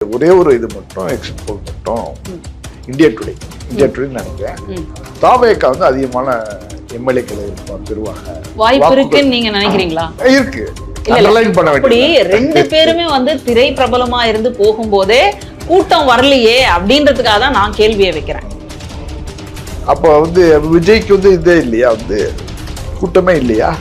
ஒரே ஒரு இது மட்டும் எக்ஸிட் போல் மட்டும் இந்தியா டுடே நினைக்கிறேன் தாவேக்கா வந்து அதிகமான எம்எல்ஏக்களை பெறுவாங்க வாய்ப்பு இருக்குன்னு நீங்க நினைக்கிறீங்களா? இருக்கு. அப்படி ரெண்டு பேருமே வந்து திரை பிரபலமா இருந்து போகும்போதே கூட்டம் வரலையே அப்படின்றதுக்காக தான் நான் கேள்வியை வைக்கிறேன். அப்ப வந்து விஜய்க்கு வந்து இதே இல்லையா, வந்து கூட்டமே இல்லையா?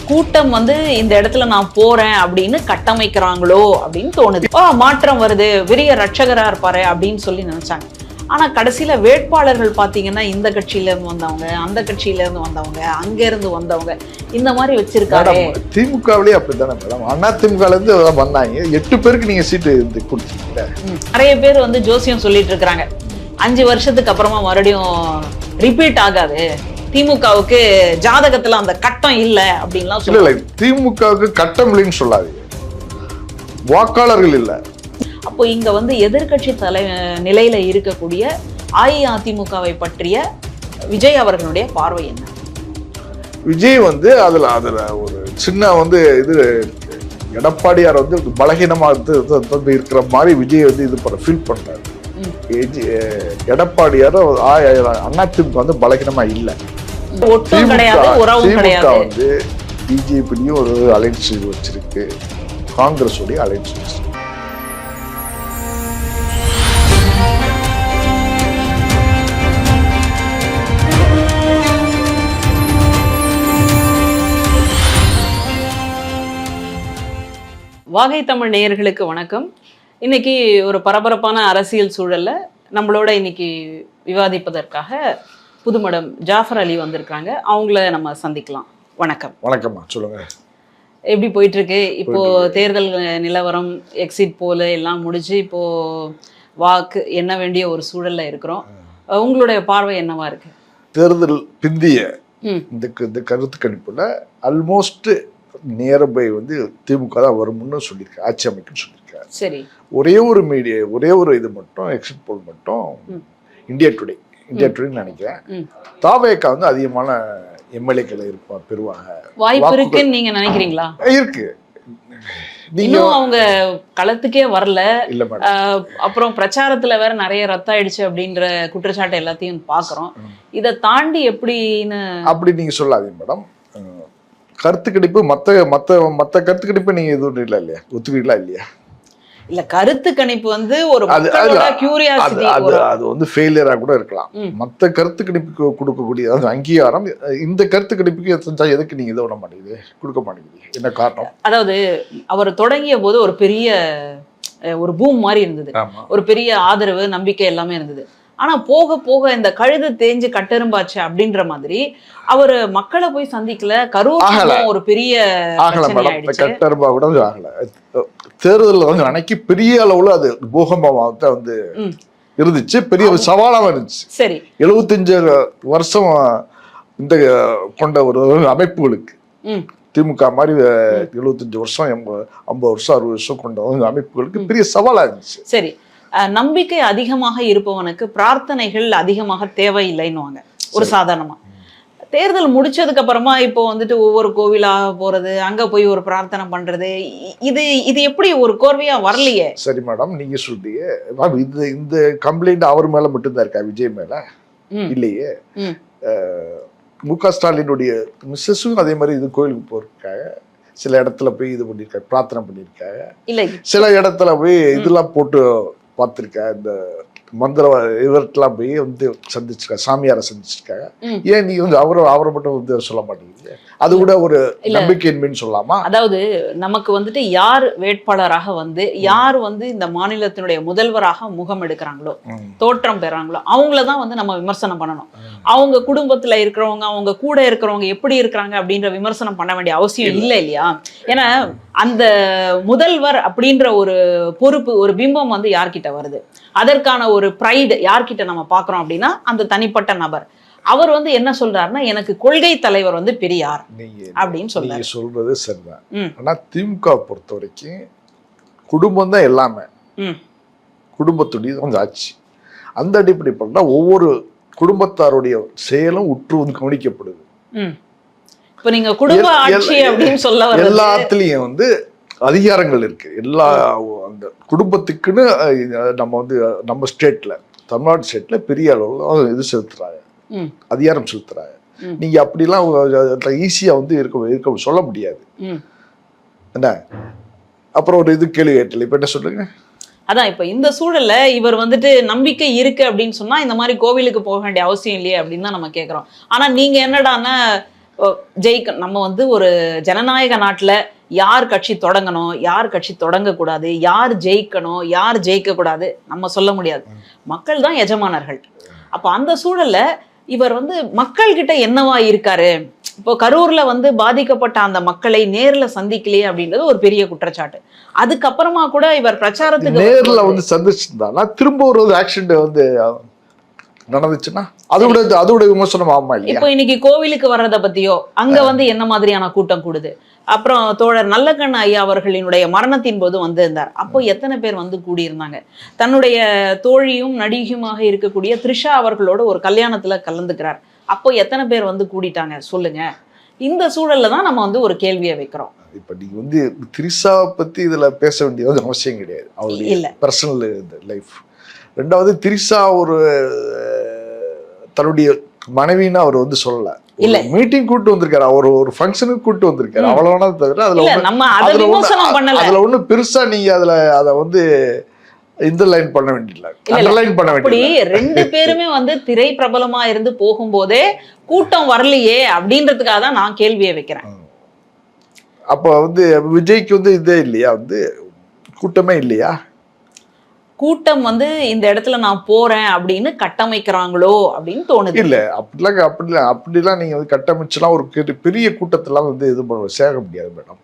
கூட்டம் வந்து இந்த இடத்துல நான் போறேன் அப்படின்னு கட்டமைக்கிறாங்களோ அப்படின்னு தோணுது. மாற்றம் வருது, பெரிய ரட்சகரா இருப்பாரு அப்படின்னு சொல்லி நினைச்சாங்க. ஆனா கடைசியில வேட்பாளர்கள் பாத்தீங்கன்னா இந்த கட்சியில இருந்து வந்தவங்க, அந்த கட்சியில இருந்து வந்தவங்க, அங்க இருந்து வந்தவங்க, இந்த மாதிரி வச்சிருக்காரு. திமுகவிலேயே அப்படித்தானே மேடம், அண்ணா திமுக இருந்து வந்தாங்க 8 பேருக்கு நீங்க சீட்டு கொடுத்தீங்க. நிறைய பேர் வந்து ஜோசியம் சொல்லிட்டு இருக்கிறாங்க 5 வருஷத்துக்கு அப்புறமா மறுபடியும் ரிப்பீட் ஆகாது, திமுகவுக்கு ஜாதகத்துல அந்த கட்டம் இல்ல அப்படின்லாம் சொல்ல. திமுகவுக்கு கட்டம் இல்லைன்னு சொல்லாது, வாக்காளர்கள் இல்ல. அப்போ இங்க வந்து எதிர்கட்சி நிலையில இருக்கக்கூடிய அஇஅதிமுகவை பற்றிய விஜய் அவர்களுடைய பார்வை என்ன? விஜய் வந்து அதுல ஒரு சின்ன வந்து இது எடப்பாடியார் வந்து பலகீனமா இருக்கிற மாதிரி விஜய் வந்து இது ஃபீல் பண்றாரு. எடப்பாடியார் அதிமுக வந்து பலகீனமா இல்ல. திமுக வந்து பிஜேபிலையும் ஒரு அலைன்ஸ் வச்சிருக்கு, காங்கிரஸ் உடைய அலைன்ஸ் வச்சிருக்கு. வாகை தமிழ் நேயர்களுக்கு வணக்கம். இன்னைக்கு ஒரு பரபரப்பான அரசியல் சூழல்ல நம்மளோட இன்னைக்கு விவாதிப்பதற்காக புதுமடம் ஜாஃபர் அலி வந்திருக்காங்க. அவங்கள நம்ம சந்திக்கலாம். வணக்கம். வணக்கம்மா, சொல்லுங்க. எப்படி போயிட்டு இருக்கு இப்போ தேர்தல் நிலவரம்? எக்ஸிட் போல எல்லாம் முடிஞ்சு இப்போ வாக்கு எண்ண வேண்டிய ஒரு சூழல்ல இருக்கிறோம். உங்களுடைய பார்வை என்னவா இருக்கு? தேர்தல் பிந்திய இந்த கருத்து கணிப்புல ஆல்மோஸ்ட் நியர்பை வந்து திமுக தான் வரும்னு சொல்லியிருக்காரு, ஆட்சி அமைக்குன்னு சொல்லியிருக்காரு. சரி, ஒரே ஒரு இது மட்டும் எக்ஸிட் போல் மட்டும் இந்தியா டுடே நினைக்கிறேன் தாவேக்கா வந்து அதிகமான எம்எல்ஏக்களை பெறுவாங்க. வாய்ப்பு இருக்குன்னு நீங்க நினைக்கிறீங்களா? இருக்கு. இன்னும் அவங்க களத்துக்கே வரல. இல்ல மேடம், அப்புறம் பிரச்சாரத்துல வேற நிறைய ரத்தாயிடுச்சு அப்படின்ற குற்றச்சாட்டு எல்லாத்தையும் பாக்குறோம். இதை தாண்டி எப்படின்னு அப்படி நீங்க சொல்லாதீங்க மேடம். கருத்து கணிப்பு மத்த கருத்து கணிப்பு நீங்க எதுவும் இல்லை இல்லையா, ஒத்துக்கிறீங்களா இல்லையா? இல்ல, கருத்து கணிப்பு வந்து ஒரு கியூரியாசிட்டி, அது வந்து ஃபெயிலியரா கூட இருக்கலாம். மத்த கருத்து கணிப்புக்கு கொடுக்கக்கூடிய அங்கீகாரம் இந்த கருத்து கணிப்புக்கு எதுக்கு நீங்க இதை விட மாட்டேங்குது, கொடுக்க மாட்டேங்குது, என்ன காரணம்? அதாவது அவர் தொடங்கிய போது ஒரு பெரிய ஒரு பூம் மாதிரி இருந்தது, ஒரு பெரிய ஆதரவு நம்பிக்கை எல்லாமே இருந்தது. ஆனா போக போக இந்த கழுது தேஞ்சு கட்டெரும்பாச்சு அப்படின்ற மாதிரி அவரு மக்களை போய் சந்திக்கல. கரூர் ஒரு பெரிய கட்டெரும்பா கூட ஆகல. தேர்தல் வந்து அன்னைக்கு பெரிய அளவுல அது பூகம்பத்தை வந்து இருந்துச்சு, பெரிய சவாலாக இருந்துச்சு. சரி, 75 வருஷம் இந்த கொண்ட ஒரு அமைப்புகளுக்கு, திமுக மாதிரி 75 வருஷம் 50 வருஷம் 60 வருஷம் கொண்ட அமைப்புகளுக்கு பெரிய சவாலா இருந்துச்சு. சரி, நம்பிக்கை அதிகமாக இருப்பவனுக்கு பிரார்த்தனைகள் அதிகமாக தேவையில்லைன்னுவாங்க ஒரு சாதாரணமா. தேர்தல் முடிச்சதுக்கு அப்புறமா இப்போ வந்துட்டு ஒவ்வொரு கோவிலாக போறது, அங்க போய் ஒரு பிரார்த்தனை பண்றது, இது எப்படி ஒரு கோர்வையா வரலையே? சரி மேடம், நீங்க சொல்றீங்க இந்த கம்ப்ளைண்ட் அவர் மேல மட்டும்தான் இருக்கா, விஜய் மேல இல்லையே. முக ஸ்டாலினுடைய மிஸ்ஸஸும் அதே மாதிரி இது கோயிலுக்கு போயிருக்காங்க, சில இடத்துல போய் இது பண்ணிருக்காங்க, பிரார்த்தனை பண்ணிருக்காங்க. இல்லை, சில இடத்துல போய் இதெல்லாம் போட்டு பார்த்துருக்கேன், இந்த மந்திர இவர்கிட்டலாம் போய் வந்து சந்திச்சிருக்காங்க, சாமியாரை சந்திச்சிருக்காங்க. ஏன் நீ வந்து அவரை மட்டும் வந்து சொல்ல மாட்டேங்குது? அது கூட ஒரு நம்பிக்கையின்மைன்னு சொல்லலாமா? அதாவது நமக்கு வந்துட்டு யார் வேட்பாளராக வந்து யார் வந்து இந்த மாநிலத்தினுடைய முதல்வராக முகம் எடுக்கிறாங்களோ, தோற்றம் பெறாங்களோ, அவங்களதான் வந்து நம்ம விமர்சனம் பண்ணணும். அவங்க குடும்பத்துல இருக்கிறவங்க, அவங்க கூட இருக்கிறவங்க எப்படி இருக்கிறாங்க அப்படின்ற விமர்சனம் பண்ண வேண்டிய அவசியம் இல்லை இல்லையா? ஏன்னா அந்த முதல்வர் அப்படின்ற ஒரு பொறுப்பு, ஒரு பிம்பம் வந்து யார்கிட்ட வருது, அதற்கான ஒரு ப்ரைடு யார்கிட்ட நம்ம பாக்குறோம் அப்படின்னா அந்த தனிப்பட்ட நபர். அவர் வந்து என்ன சொல்றாருன்னா, எனக்கு கொள்கை தலைவர் வந்து பெரியார் அப்படின்னு சொல்றாரு. சொல்றது சரிதான். ஆனா திமுக பொறுத்த வரைக்கும் குடும்பம் தான் எல்லாமே, குடும்பத்துடைய வந்து ஆட்சி. அந்த அடிப்படைப்பட்டா ஒவ்வொரு குடும்பத்தாருடைய செயலும் உற்று வந்து கவனிக்கப்படுது. இப்ப நீங்க குடும்ப ஆட்சி அப்படின்னு சொல்ல எல்லாத்துலயும் வந்து அதிகாரங்கள் இருக்கு எல்லா அந்த குடும்பத்துக்குன்னு நம்ம வந்து நம்ம ஸ்டேட்ல தமிழ்நாடு ஸ்டேட்ல பெரிய அளவில் இது செலுத்துறாங்க, அதிகாரம் செலுத்துறாங்க. நீங்க அப்படிலாம் ஈஸியா வந்து இருக்க சொல்ல முடியாது என்ன. அப்புறம் ஒரு இது கேள்வி கேட்டல, இப்ப என்ன சொல்லுங்க. அதான் இப்ப இந்த சூழல்ல இவர் வந்துட்டு நம்பிக்கை இருக்கு அப்படின்னு சொன்னா இந்த மாதிரி கோவிலுக்கு போக வேண்டிய அவசியம் இல்லையே அப்படின்னு தான் நம்ம கேட்கிறோம். ஆனா நீங்க என்னடான்னா நம்ம வந்து ஒரு ஜனநாயக நாட்டுல யார் கட்சி தொடங்கணும், யார் கட்சி தொடங்கக்கூடாது, யார் ஜெயிக்கணும், யார் ஜெயிக்க கூடாது நம்ம சொல்ல முடியாது. மக்கள் தான் எஜமானர்கள். அப்ப அந்த சூழல்ல இவர் வந்து மக்கள் கிட்ட என்னவா இருக்காரு? இப்போ கரூர்ல வந்து பாதிக்கப்பட்ட அந்த மக்களை நேர்ல சந்திக்கலையே அப்படின்றது ஒரு பெரிய குற்றச்சாட்டு. அதுக்கப்புறமா கூட இவர் பிரச்சாரத்துக்கு நேர்ல வந்து சந்திச்சிருந்தா திரும்ப ஒரு ஆக்சிடென்ட் வந்து நடந்துச்சுன்னா அதோட விமர்சனம் ஆமா இல்லையா? இப்போ இன்னைக்கு கோவிலுக்கு வர்றதை பத்தியோ அங்க வந்து என்ன மாதிரியான கூட்டம் கூடுது? அப்புறம் தோழர் நல்லக்கண் ஐயா அவர்களினுடைய மரணத்தின் போது வந்து இருந்தார். அப்போ எத்தனை பேர் வந்து கூடியிருந்தாங்க? தன்னுடைய தோழியும் நடிகையுமாக இருக்கக்கூடிய த்ரிஷா அவர்களோட ஒரு கல்யாணத்துல கலந்துக்கிறார். அப்போ எத்தனை பேர் வந்து கூடிட்டாங்க சொல்லுங்க. இந்த சூழல்ல தான் நம்ம வந்து ஒரு கேள்வியை வைக்கிறோம். இப்ப நீங்க வந்து த்ரிஷாவை பத்தி இதுல பேச வேண்டியது அவசியம் கிடையாது, அவருடைய பர்சனல் லைஃப். ரெண்டாவது த்ரிஷா ஒரு தன்னுடைய மனைவின்னு அவர் வந்து சொல்லல, இல்ல மீட்டிங் கூட்டு வந்திருக்காரு, அவர் ஒரு ஃபங்க்ஷனுக்கு கூட்டு வந்திருக்காரு, அவ்வளவுனா தவிர அதுல ஒண்ணு பெருசா நீங்க அதை வந்து இந்த லைன் பண்ண வேண்டியதில்லை, அண்டர்லைன் பண்ண வேண்டியதில்லை. ரெண்டு பேருமே வந்து திரை பிரபலமா இருந்து போகும்போதே கூட்டம் வரலையே அப்படின்றதுக்காக தான் நான் கேள்வியை வைக்கிறேன். அப்ப வந்து விஜய்க்கு வந்து இதே இல்லையா, வந்து கூட்டமே இல்லையா? கூட்டம் வந்து இந்த இடத்துல நான் போறேன் அப்படின்னு கட்டமைக்கிறாங்களோ அப்படின்னு தோணுது. இல்ல அப்படிலாம் நீங்க வந்து கட்டமைச்சுலாம் ஒரு பெரிய கூட்டத்தெல்லாம் வந்து இது சேர்க்க முடியாது மேடம்.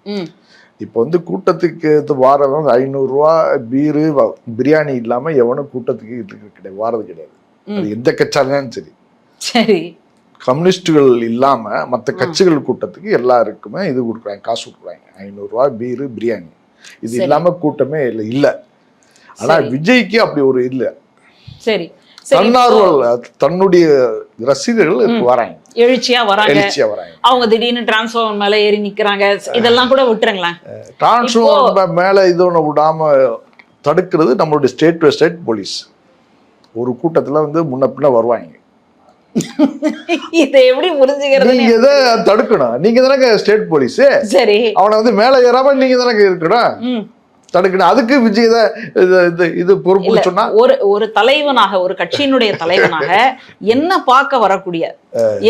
இப்போ வந்து கூட்டத்துக்கு வாரம் 500 ரூபா பீரு பிரியாணி இல்லாம எவனும் கூட்டத்துக்கு கிடையாது, வாரது கிடையாது. அது எந்த கட்சியாலும் சரி சரி கம்யூனிஸ்டுகள் இல்லாம மற்ற கட்சிகள் கூட்டத்துக்கு எல்லாருக்குமே இது கொடுக்குறாங்க, காசு கொடுக்குறாங்க. 500 ரூபா பீரு பிரியாணி, இது இல்லாம கூட்டமே இல்லை. ஆனா விஜய்க்கு அப்படி ஒரு இல்ல. சரி தன்னுடைய ரசிகர்கள் வராங்க, எழுச்சியா வராங்க. அவங்க திடீர்னு டிரான்ஸ்ஃபார்மர் மேல ஏறி நிக்கிறாங்க, இதெல்லாம் கூட விட்டுருங்களேன். டிரான்ஸ்ஃபார்மர் மேல இது ஒண்ணு விடாம தடுக்கிறது நம்மளுடைய ஸ்டேட் போலீஸ். ஒரு கூட்டத்துல வந்து முன்ன பின்ன வருவாங்க. இதை எப்படி புரிஞ்சுக்கிறது? நீங்க எதை தடுக்கணும், நீங்க தானே ஸ்டேட் போலீஸ். சரி, அவனை வந்து மேல ஏறாம நீங்க தானே இருக்கணும், தடுக்கணும். அதுக்கு விஜய் இது பொறுப்பு சொன்னா ஒரு தலைவனாக, ஒரு கட்சியினுடைய தலைவனாக என்ன பார்க்க வரக்கூடிய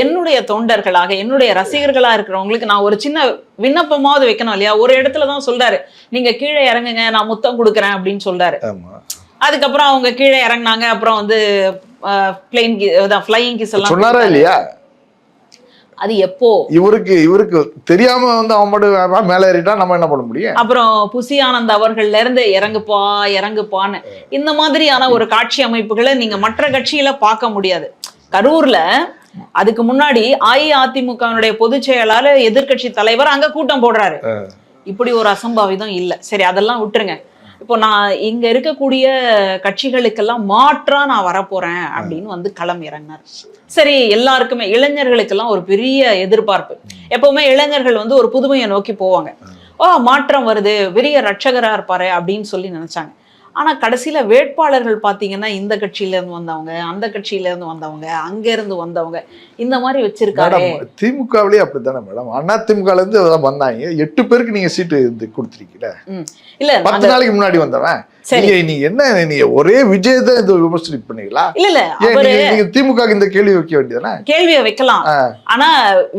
என்னுடைய தொண்டர்களாக, என்னுடைய ரசிகர்களா இருக்கிறவங்களுக்கு நான் ஒரு சின்ன விண்ணப்பமாவது வைக்கணும் இல்லையா? ஒரு இடத்துலதான் சொல்றாரு, நீங்க கீழே இறங்குங்க, நான் முத்தம் கொடுக்குறேன் அப்படின்னு சொல்றாரு. அதுக்கப்புறம் அவங்க கீழே இறங்கினாங்க. அப்புறம் வந்து ஃப்ளையிங் கிஸ் எல்லாம் சொன்னாரா இல்லையா? அது எப்போ இவருக்கு தெரியாம வந்து அவன் மட்டும் மேல ஏறிட்டா நம்ம என்ன பண்ண முடியும்? அப்புறம் புசி ஆனந்த் அவர்கள்ல இருந்து இறங்குப்பான்னு இந்த மாதிரியான ஒரு காட்சி அமைப்புகளை நீங்க மற்ற கட்சியில பார்க்க முடியாது. கரூர்ல அதுக்கு முன்னாடி அஇஅதிமுகவினுடைய பொதுச் செயலாளர், எதிர்கட்சி தலைவர் அங்க கூட்டம் போடுறாரு. இப்படி ஒரு அசம்பாவிதம் இல்ல. சரி, அதெல்லாம் விட்டுருங்க. இப்போ நான் இங்க இருக்கக்கூடிய கட்சிகளுக்கெல்லாம் மாற்றா நான் வரப்போறேன் அப்படின்னு வந்து களம் இறங்கினார். சரி, எல்லாருக்குமே இளைஞர்களுக்கெல்லாம் ஒரு பெரிய எதிர்பார்ப்பு. எப்பவுமே இளைஞர்கள் வந்து ஒரு புதுமையை நோக்கி போவாங்க. மாற்றம் வருது, பெரிய ரட்சகரா இருப்பாரு அப்படின்னு சொல்லி நினைச்சாங்க. ஆனா கடைசியில வேட்பாளர்கள் பாத்தீங்கன்னா இந்த கட்சியில இருந்து வந்தவங்க, அந்த கட்சியில இருந்து வந்தவங்க, அங்க இருந்து வந்தவங்க, இந்த மாதிரி வச்சிருக்காரு. திமுகவிலேயே அப்படித்தானே மேடம்? அண்ணா திமுக இருந்து வந்தாங்க, 8 பேருக்கு நீங்க சீட்டு கொடுத்துருக்கீங்க. இல்ல 10 நாளைக்கு முன்னாடி வந்தவன் நீங்க என்ன, நீங்க ஒரே விஜய் தான் இது விமர்சனம் பண்ணீங்களா? இல்ல நீங்க திமுக இந்த கேள்வி வைக்க வேண்டியதானே? கேள்வியை வைக்கலாம். ஆனா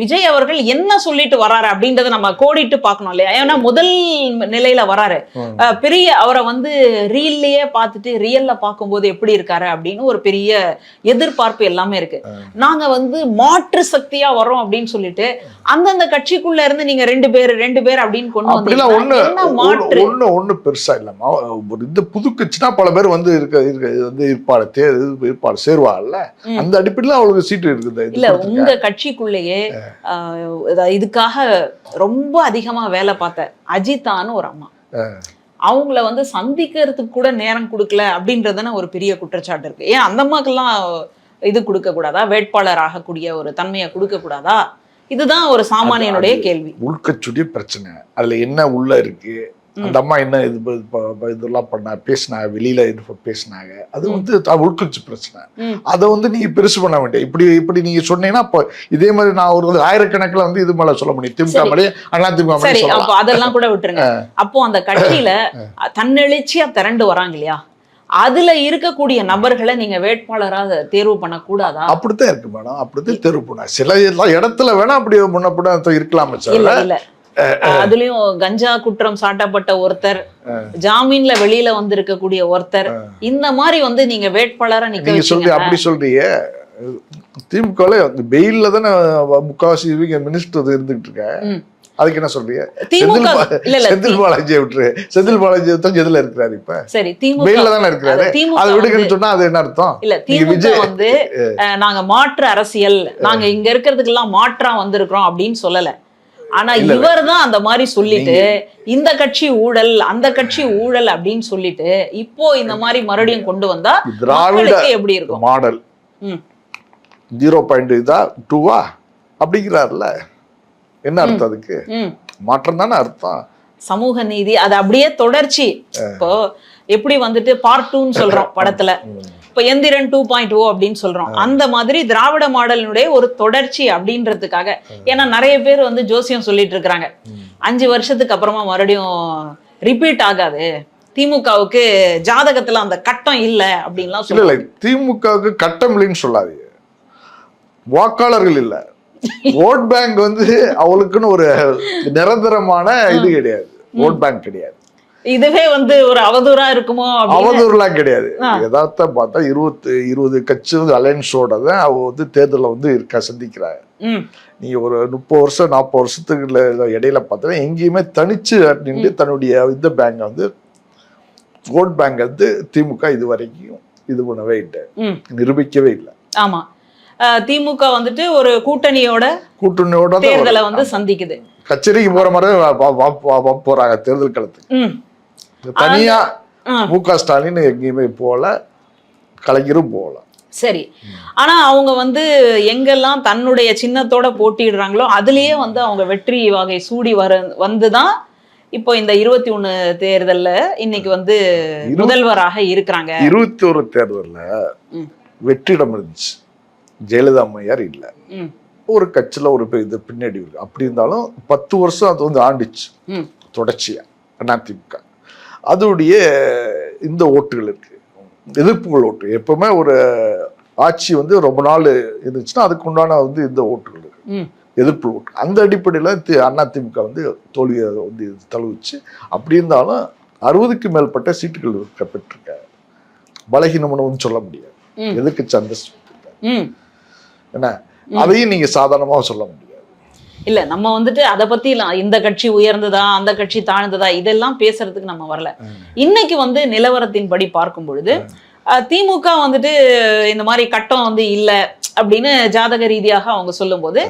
விஜய் அவர்கள் என்ன சொல்லிட்டு வராரு அப்படின்றத நம்ம கோடிட்டு பார்க்கணும் இல்லையா? ஏன்னா முதல் நிலையில வராரு, பெரிய அவரை வந்து ரீல்லயே பார்த்துட்டு ரியல்ல பார்க்கும்போது எப்படி இருக்காரு அப்படின்னு ஒரு பெரிய எதிர்பார்ப்பு எல்லாமே இருக்கு. நாங்க வந்து மாற்று சக்தியா வரோம் அப்படின்னு சொல்லிட்டு அந்தந்த கட்சிக்குள்ள இருந்து நீங்க ரெண்டு பேர் அப்படின்னு கொண்டு வந்து ஒண்ணு பெருசா இல்லாம இந்த புது கட்சினா பல பேர் வந்து இருப்பாடு சேருவாங்கல்ல, அந்த அடிப்படையில் அவளுக்கு சீட்டு இருக்குது. இல்ல உங்க கட்சிக்குள்ளேயே இதுக்காக ரொம்ப அதிகமா வேலை பார்த்த அஜிதான்னு ஒரு அம்மா, அவங்கள வந்து சந்திக்கிறதுக்கு கூட நேரம் கொடுக்கல அப்படின்றதுன்னு ஒரு பெரிய குற்றச்சாட்டு இருக்கு. ஏன் அந்த அம்மாக்கெல்லாம் இது கொடுக்க கூடாதா? வேட்பாளர் ஆகக்கூடிய ஒரு தன்மையை கொடுக்க கூடாதா? இதுதான் ஒரு சாமானியனுடைய கேள்வி. உள்கட்சியுடைய பிரச்சனை, அதுல என்ன உள்ள இருக்கு, அந்த அம்மா என்ன இதெல்லாம் பேசினாங்க, வெளியில பேசினாங்க, அது வந்து உள்கட்சி பிரச்சனை. அதை வந்து நீங்க பெருசு பண்ண வேண்டிய இப்படி நீங்க சொன்னீங்கன்னா அப்போ இதே மாதிரி நான் ஒரு ஆயிரக்கணக்கில் வந்து இது மேல சொல்ல முடியும். திமுக மேலே அண்ணா திமுக மேலே சொல்லலாம். அதெல்லாம் கூட விட்டுருங்க. அப்போ அந்த கட்சியில தன்னெழுச்சியா திரண்டு வராங்க இல்லையா, அதுல இருக்கக்கூடிய நபர்களை நீங்க வேட்பாளராக தேர்வு பண்ணக்கூடாதா? அப்படித்தான் இருக்கு மேடம், அப்படித்தான் தேர்வு பண்ண. சில இடத்துல வேணா அப்படி முன்னப்பட இருக்கலாமே சார். இல்ல அதுலயும் கஞ்சா குற்றம் சாட்டப்பட்ட ஒருத்தர், ஜாமீன்ல வெளியில வந்து இருக்கக்கூடிய ஒருத்தர், இந்த மாதிரி வந்து நீங்க வேட்பாளரா நீங்க சொல்றீங்க. அப்படி சொல்றீங்க. திமுக பெயில்ல தானே முக்காவாசி மினிஸ்டர் இருந்துகிட்டு இருக்க, அதுக்கு என்ன சொல்றீங்க? செந்தில் பாலாஜியை விட்டுரு. செந்தில் பாலாஜி எதுல இருக்கிறாரு இப்ப? சரி, பெயில்ல தானே இருக்கிறாரு. அதை விடுங்கன்னு சொன்னா அது என்ன அர்த்தம்? இல்ல, திமுக வந்து நாங்க மாற்று அரசியல், நாங்க இங்க இருக்கிறதுக்கு எல்லாம் மாற்றா வந்திருக்கிறோம் அப்படின்னு சொல்லல. ஆனா இவர் தான் அந்த மாதிரி சொல்லிட்டு இந்த கட்சி ஊழல் அந்த கட்சி ஊழல் அப்படின்னு சொல்லிட்டு இப்போ இந்த மாதிரி மறுபடியும் கொண்டு வந்தா திராவிட எப்படி இருக்கும்? மாடல் 0.2 அப்படிங்கிறாருல, என்ன அர்த்தம்? அதுக்கு மாற்றம் தானே அர்த்தம். சமூக நீதி அது அப்படியே தொடர்ச்சி. இப்போ எப்படி வந்துட்டு பார்ட் 2ன்னு சொல்றோம் படத்துல, இப்ப எந்திரன் 2.0 அப்படின்னு சொல்றோம், அந்த மாதிரி திராவிட மாடலினுடைய ஒரு தொடர்ச்சி அப்படின்றதுக்காக. ஏன்னா நிறைய பேர் வந்து ஜோசியம் சொல்லிட்டு இருக்கிறாங்க 5 வருஷத்துக்கு அப்புறமா மறுபடியும் ரிப்பீட் ஆகாது, திமுகவுக்கு ஜாதகத்துல அந்த கட்டம் இல்ல அப்படின்லாம் சொல்ல. திமுகவுக்கு கட்டம் இல்லைன்னு சொல்லாது, வாக்காளர்கள் இல்ல, ஓட் பேங்க் வந்து அவளுக்குன்னு ஒரு நிரந்தரமான இது கிடையாது, ஓட் பேங்க் கிடையாது. இதுவே வந்து ஒரு அவதூறா இருக்குமோ? அவதூறுலாம் கிடையாது. யதார்த்த பார்த்தா 20 கட்சி அலையன்ஸோட தான் அவ வந்து தேர்தலில் வந்து சந்திக்கிறாங்க. நீங்க ஒரு 30 வருஷம் 40 வருஷத்துக்கு இடையில பார்த்தா எங்கேயுமே தனிச்சு நின்று தன்னுடைய இந்த பேங்க் வந்து ஓட் பேங்க் வந்து திமுக இது வரைக்கும் இது பண்ணவே இல்லை, நிரூபிக்கவே இல்லை. ஆமா, திமுக வந்துட்டு ஒரு கூட்டணியோட தேர்தலை வந்து சந்திக்குது. கச்சேரிக்கு போற மாதிரி போறாங்க தேர்தல் களத்துக்கு. தனியா மு.க. ஸ்டாலின் எங்கேயுமே போல, கலைஞரும் போல. சரி, ஆனா அவங்க வந்து எங்கெல்லாம் தன்னுடைய சின்னத்தோட போட்டிடுறாங்களோ அதுலயே வந்து அவங்க வெற்றி வகை சூடி வந்துதான் இப்போ இந்த 21 தேர்தல்ல இன்னைக்கு வந்து முதல்வராக இருக்கிறாங்க. 21 தேர்தல்ல வெற்றிடம் இருந்துச்சு, ஜெயலலிதா அம்மையார் இல்ல, ஒரு கட்சியில ஒரு இது பின்னாடி இருக்கு. அப்படி இருந்தாலும் 10 வருஷம் அது வந்து ஆண்டுச்சு தொடர்ச்சியா அதிமுக. அதோடைய இந்த ஓட்டுகள் இருக்கு, எதிர்ப்புகள் ஓட்டு. எப்பவுமே ஒரு ஆட்சி வந்து ரொம்ப நாள் இருந்துச்சுன்னா அதுக்கு உண்டான வந்து இந்த ஓட்டுகள் இருக்கு, எதிர்ப்பு ஓட்டு. அந்த அடிப்படையில் அதிமுக வந்து தோல்வியை வந்து தழுவிச்சு. அப்படி இருந்தாலும் 60க்கு மேற்பட்ட சீட்டுகள் பெற்றிருக்க, பலகீனம்னு சொல்ல முடியாது. எதிர்க்கட்சி அந்தஸ்து என்ன, அதையும் நீங்க சாதாரணமாக சொல்ல முடியாது. இல்ல, நம்ம வந்துட்டு அதை பத்தி இந்த கட்சி உயர்ந்ததா அந்த கட்சி தாழ்ந்ததா இதெல்லாம் பேசுறதுக்கு நம்ம வரல. இன்னைக்கு வந்து நிலவரத்தின்படி பார்க்கும் பொழுது திமுக வந்துட்டு இந்த மாதிரி கட்டம் வந்து இல்ல அப்படின்னு ஜாதக ரீதியாக அவங்க சொல்லும் போது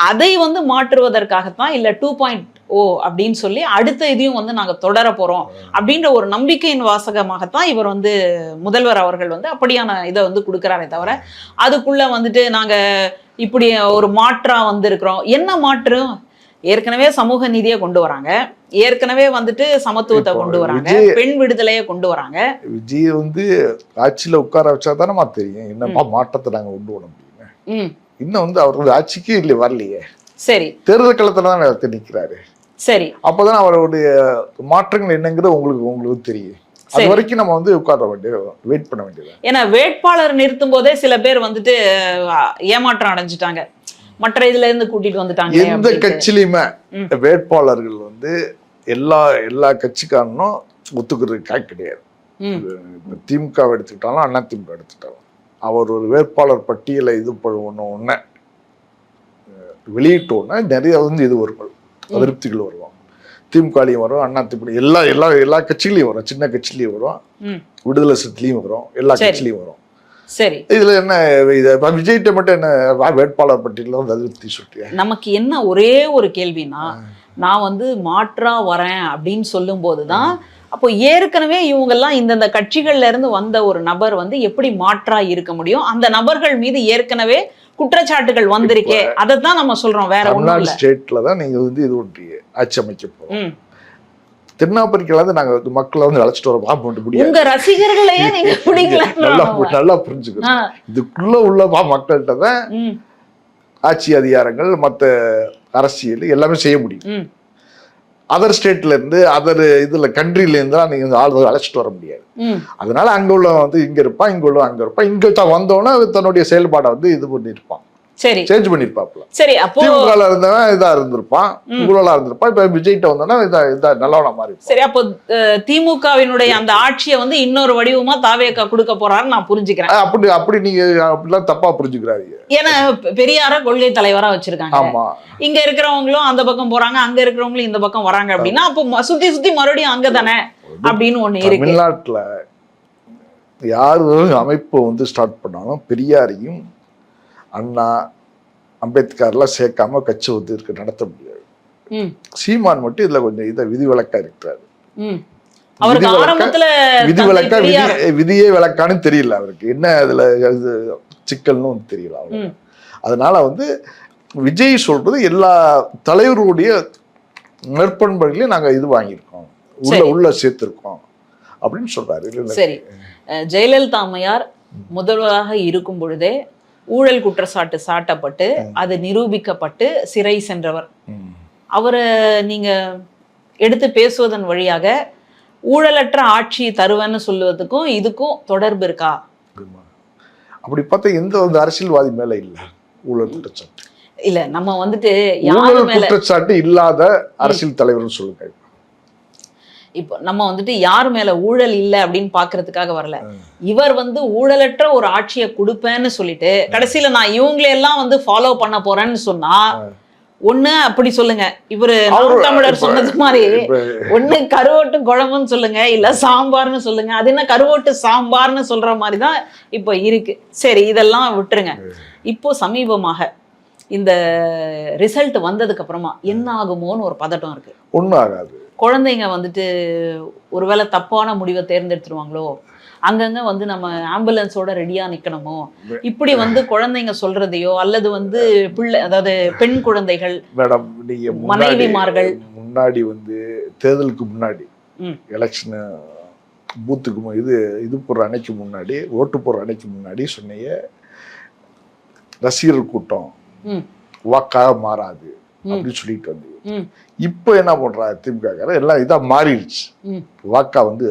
அதை வந்து மாற்றுவதற்காகத்தான் இல்ல 2.0 அப்படின்னு சொல்லி அடுத்த இதையும் வந்து நாங்க தொடர போறோம் அப்படின்ற ஒரு நம்பிக்கையின் வாசகமாகத்தான் இவர் வந்து முதல்வர் அவர்கள் வந்து அப்படியான இதை வந்து கொடுக்கிறாரே தவிர அதுக்குள்ள வந்துட்டு நாங்க இப்படி ஒரு மாற்றா வந்திருக்கிறோம். என்ன மாற்றம்? ஏற்கனவே சமூக நீதியை கொண்டு வராங்க, ஏற்கனவே வந்துட்டு சமத்துவத்தை கொண்டு வராங்க, பெண் விடுதலையை கொண்டு வராங்க. விஜய் வந்து ஆட்சியில உட்கார வச்சாதானமா தெரியும் என்னப்பா மாற்றத்தை நாங்க கொண்டு வர முடியும். இன்னும் வந்து அவருக்கு ஆட்சிக்கு இல்லை வரலையே. சரி, தேர்தல் களத்துல தான் நிற்கிறாரு. சரி, அப்பதான் அவருடைய மாற்றங்கள் என்னங்கிறது உங்களுக்கு தெரியும். அது வரைக்கும் நம்ம வந்து உட்கார வேண்டிய வெயிட் பண்ண வேண்டியது. ஏன்னா வேட்பாளர் நிறுத்தும் போதே சில பேர் வந்துட்டு ஏமாற்றம் அடைஞ்சிட்டாங்க, மற்ற இதுல இருந்து கூட்டிட்டு வந்துட்டாங்க. எந்த கட்சியிலுமே வேட்பாளர்கள் வந்து எல்லா கட்சிக்காரனும் ஒத்துக்கிறதுக்காக கிடையாது. திமுக எடுத்துக்கிட்டாலும் அதிமுக எடுத்துக்கிட்டாலும் அவர் ஒரு வேட்பாளர் பட்டியலை இது பண்ணுவோன்னு வெளியிட்டோன்னா நிறைய வந்து இது வரும், அதிருப்திகள் வருவாங்க. திமுகலையும் வரும், அதிமுக எல்லா கட்சியிலையும் வரும், சின்ன கட்சியிலையும் வரும், விடுதலை சிறுத்தையிலையும் வரும், எல்லா கட்சியிலையும் வரும். சரி, இதுல என்ன விஜய்கிட்ட மட்டும் என்ன வேட்பாளர் பட்டியல வந்து அதிருப்தி சொல்லியா? நமக்கு என்ன ஒரே ஒரு கேள்வினா, நான் வந்து மாற்றா வரேன் அப்படின்னு சொல்லும் போதுதான் அப்போ ஏற்கனவே இவங்கெல்லாம் இந்தந்த கட்சிகள்ல இருந்து வந்த ஒரு நபர் வந்து எப்படி மாற்றா இருக்க முடியும்? அந்த நபர்கள் மீது ஏற்கனவே குற்றச்சாட்டுகள் வந்திருக்கே, அதைத்தான் நம்ம சொல்றோம், வேற ஒண்ணும் இல்ல. ஸ்டேட்ல தான் நீங்க வந்து இது ஒன்றிய ஆட்சி அமைக்க போறோம். தென்னாப்பிரிக்கால இருந்து நாங்க மக்களை வந்து அழைச்சிட்டு வர பார்க்க முடியாது. உங்க ரசிகர்களையே நீங்க நல்லா புரிஞ்சுக்கணும். இதுக்குள்ள உள்ள மக்கள்கிட்ட தான் ஆட்சி அதிகாரங்கள் மற்ற அரசியல் எல்லாமே செய்ய முடியும். அதர் ஸ்டேட்ல இருந்து அதர் இதுல கண்ட்ரில இருந்தா நீங்க ஆள் அழைச்சிட்டு வர முடியாது. அதனால அங்க உள்ள வந்து இங்க இருப்பான், இங்க உள்ள அங்க இருப்பான். இங்க தான் வந்தோன்னா தன்னுடைய செயல்பாடை வந்து இது பண்ணிருப்பான், சரி சேஞ்ச் பண்ணிருப்பாப்ல. சரி, அப்போ திமுகல இருந்தவன் இதா இருந்திருப்பான், ஊழலா இருந்திருப்பான். இப்ப விஜய்கிட்ட வந்தோன்னா இதா நல்லவனா மாறி. சரி, அப்போ திமுகவினுடைய அந்த ஆட்சியை வந்து இன்னொரு வடிவமா தாவேகா கொடுக்க போறாருன்னு நான் புரிஞ்சுக்கிறேன். அப்படி நீங்க அப்படிலாம் தப்பா புரிஞ்சுக்கிறாரு. ஏன்னா பெரியார கொள்கை தலைவரா வச்சிருக்காங்க. ஆமா, இங்க இருக்கிறவங்களும் அந்த பக்கம் போறாங்க, அங்க இருக்கிறவங்களும் இந்த பக்கம் வராங்க அப்படின்னா அப்போ சுத்தி சுத்தி மறுபடியும் அங்கதானே அப்படின்னு ஒண்ணு இருக்கு. தமிழ்நாட்டுல யாரு அமைப்பு வந்து ஸ்டார்ட் பண்ணாலும் பெரியாரையும் அண்ணா அம்பேத்கர்லாம் சேர்க்காம கட்சி வந்து நடத்த முடியாது. சீமான் மட்டும் இதுல கொஞ்சம் இதை விதிவிலக்கா இருக்கிறாரு. விதிவிலக்கா விதியே விளக்கான்னு தெரியல அவருக்கு, என்ன அதுல சிக்கல்னு தெரியல அவருக்கு. அதனால வந்து விஜய் சொல்றது எல்லா தலைவர்களுடைய நற்பண்புகளையும் நாங்க இது வாங்கியிருக்கோம், உள்ள சேர்த்திருக்கோம் அப்படின்னு சொல்றாரு. சரி, ஜெயலலிதா அம்மையார் முதல்வராக இருக்கும் பொழுதே ஊழல் குற்றச்சாட்டு சாட்டப்பட்டு அது நிரூபிக்கப்பட்டு சிறை சென்றவர். அவரை நீங்க எடுத்து பேசுவதன் வழியாக ஊழலற்ற ஆட்சி தருவேன்னு சொல்லுவதுக்கும் இதுக்கும் தொடர்பு இருக்கா? அப்படி பார்த்தா எந்த ஒரு அரசியல்வாதி மேல இல்ல ஊழல் குற்றச்சாட்டு. இல்ல, நம்ம வந்துட்டு யாரு மேல குற்றச்சாட்டு இல்லாத அரசியல் தலைவர்னு சொல்லுங்க. இப்போ நம்ம வந்துட்டு யார் மேல ஊழல் இல்லை அப்படின்னு பாக்குறதுக்காக வரல. இவர் வந்து ஊழலற்ற ஒரு ஆட்சியை கொடுப்பேன்னு சொல்லிட்டு கடைசியில நான் இவங்களெல்லாம் வந்து ஃபாலோ பண்ண போறேன்னு சொன்னா ஒண்ணு அப்படி சொல்லுங்க, இவரு தமிழர் சொன்னது மாதிரி ஒண்ணு கருவோட்டு குழம்புன்னு சொல்லுங்க, இல்ல சாம்பார்னு சொல்லுங்க. அது என்ன கருவோட்டு சாம்பார்னு சொல்ற மாதிரிதான் இப்போ இருக்கு. சரி, இதெல்லாம் விட்டுருங்க. இப்போ சமீபமாக இந்த ரிசல்ட் வந்ததுக்கு அப்புறமா என்ன ஆகுமோன்னு ஒரு பதட்டம் இருக்கு. ஒன்றும் ஆகாது. குழந்தைங்க வந்துட்டு ஒருவேளை தப்பான முடிவை தேர்ந்தெடுத்துருவாங்களோ, அங்கங்க வந்து நம்ம ஆம்புலன்ஸோட ரெடியா நிக்கணுமோ, இப்படி வந்து குழந்தைங்க சொல்றதையோ அல்லது வந்து பிள்ளை, அதாவது பெண் குழந்தைகள் மேடம், நீங்க மனைவிமார்கள் முன்னாடி வந்து தேர்தலுக்கு முன்னாடி எலெக்ஷன் பூத்துக்கு இது போடுற அன்னைக்கு முன்னாடி, ஓட்டு போடுற அன்னைக்கு முன்னாடி சொன்னீங்க ரசிகர் கூட்டம் வாக்காக மாறாது அப்படின்னு சொல்லிட்டு வந்து இப்ப என்ன பண்றா திமுக எல்லாம் இதா மாறிடுச்சு, வாக்கா வந்து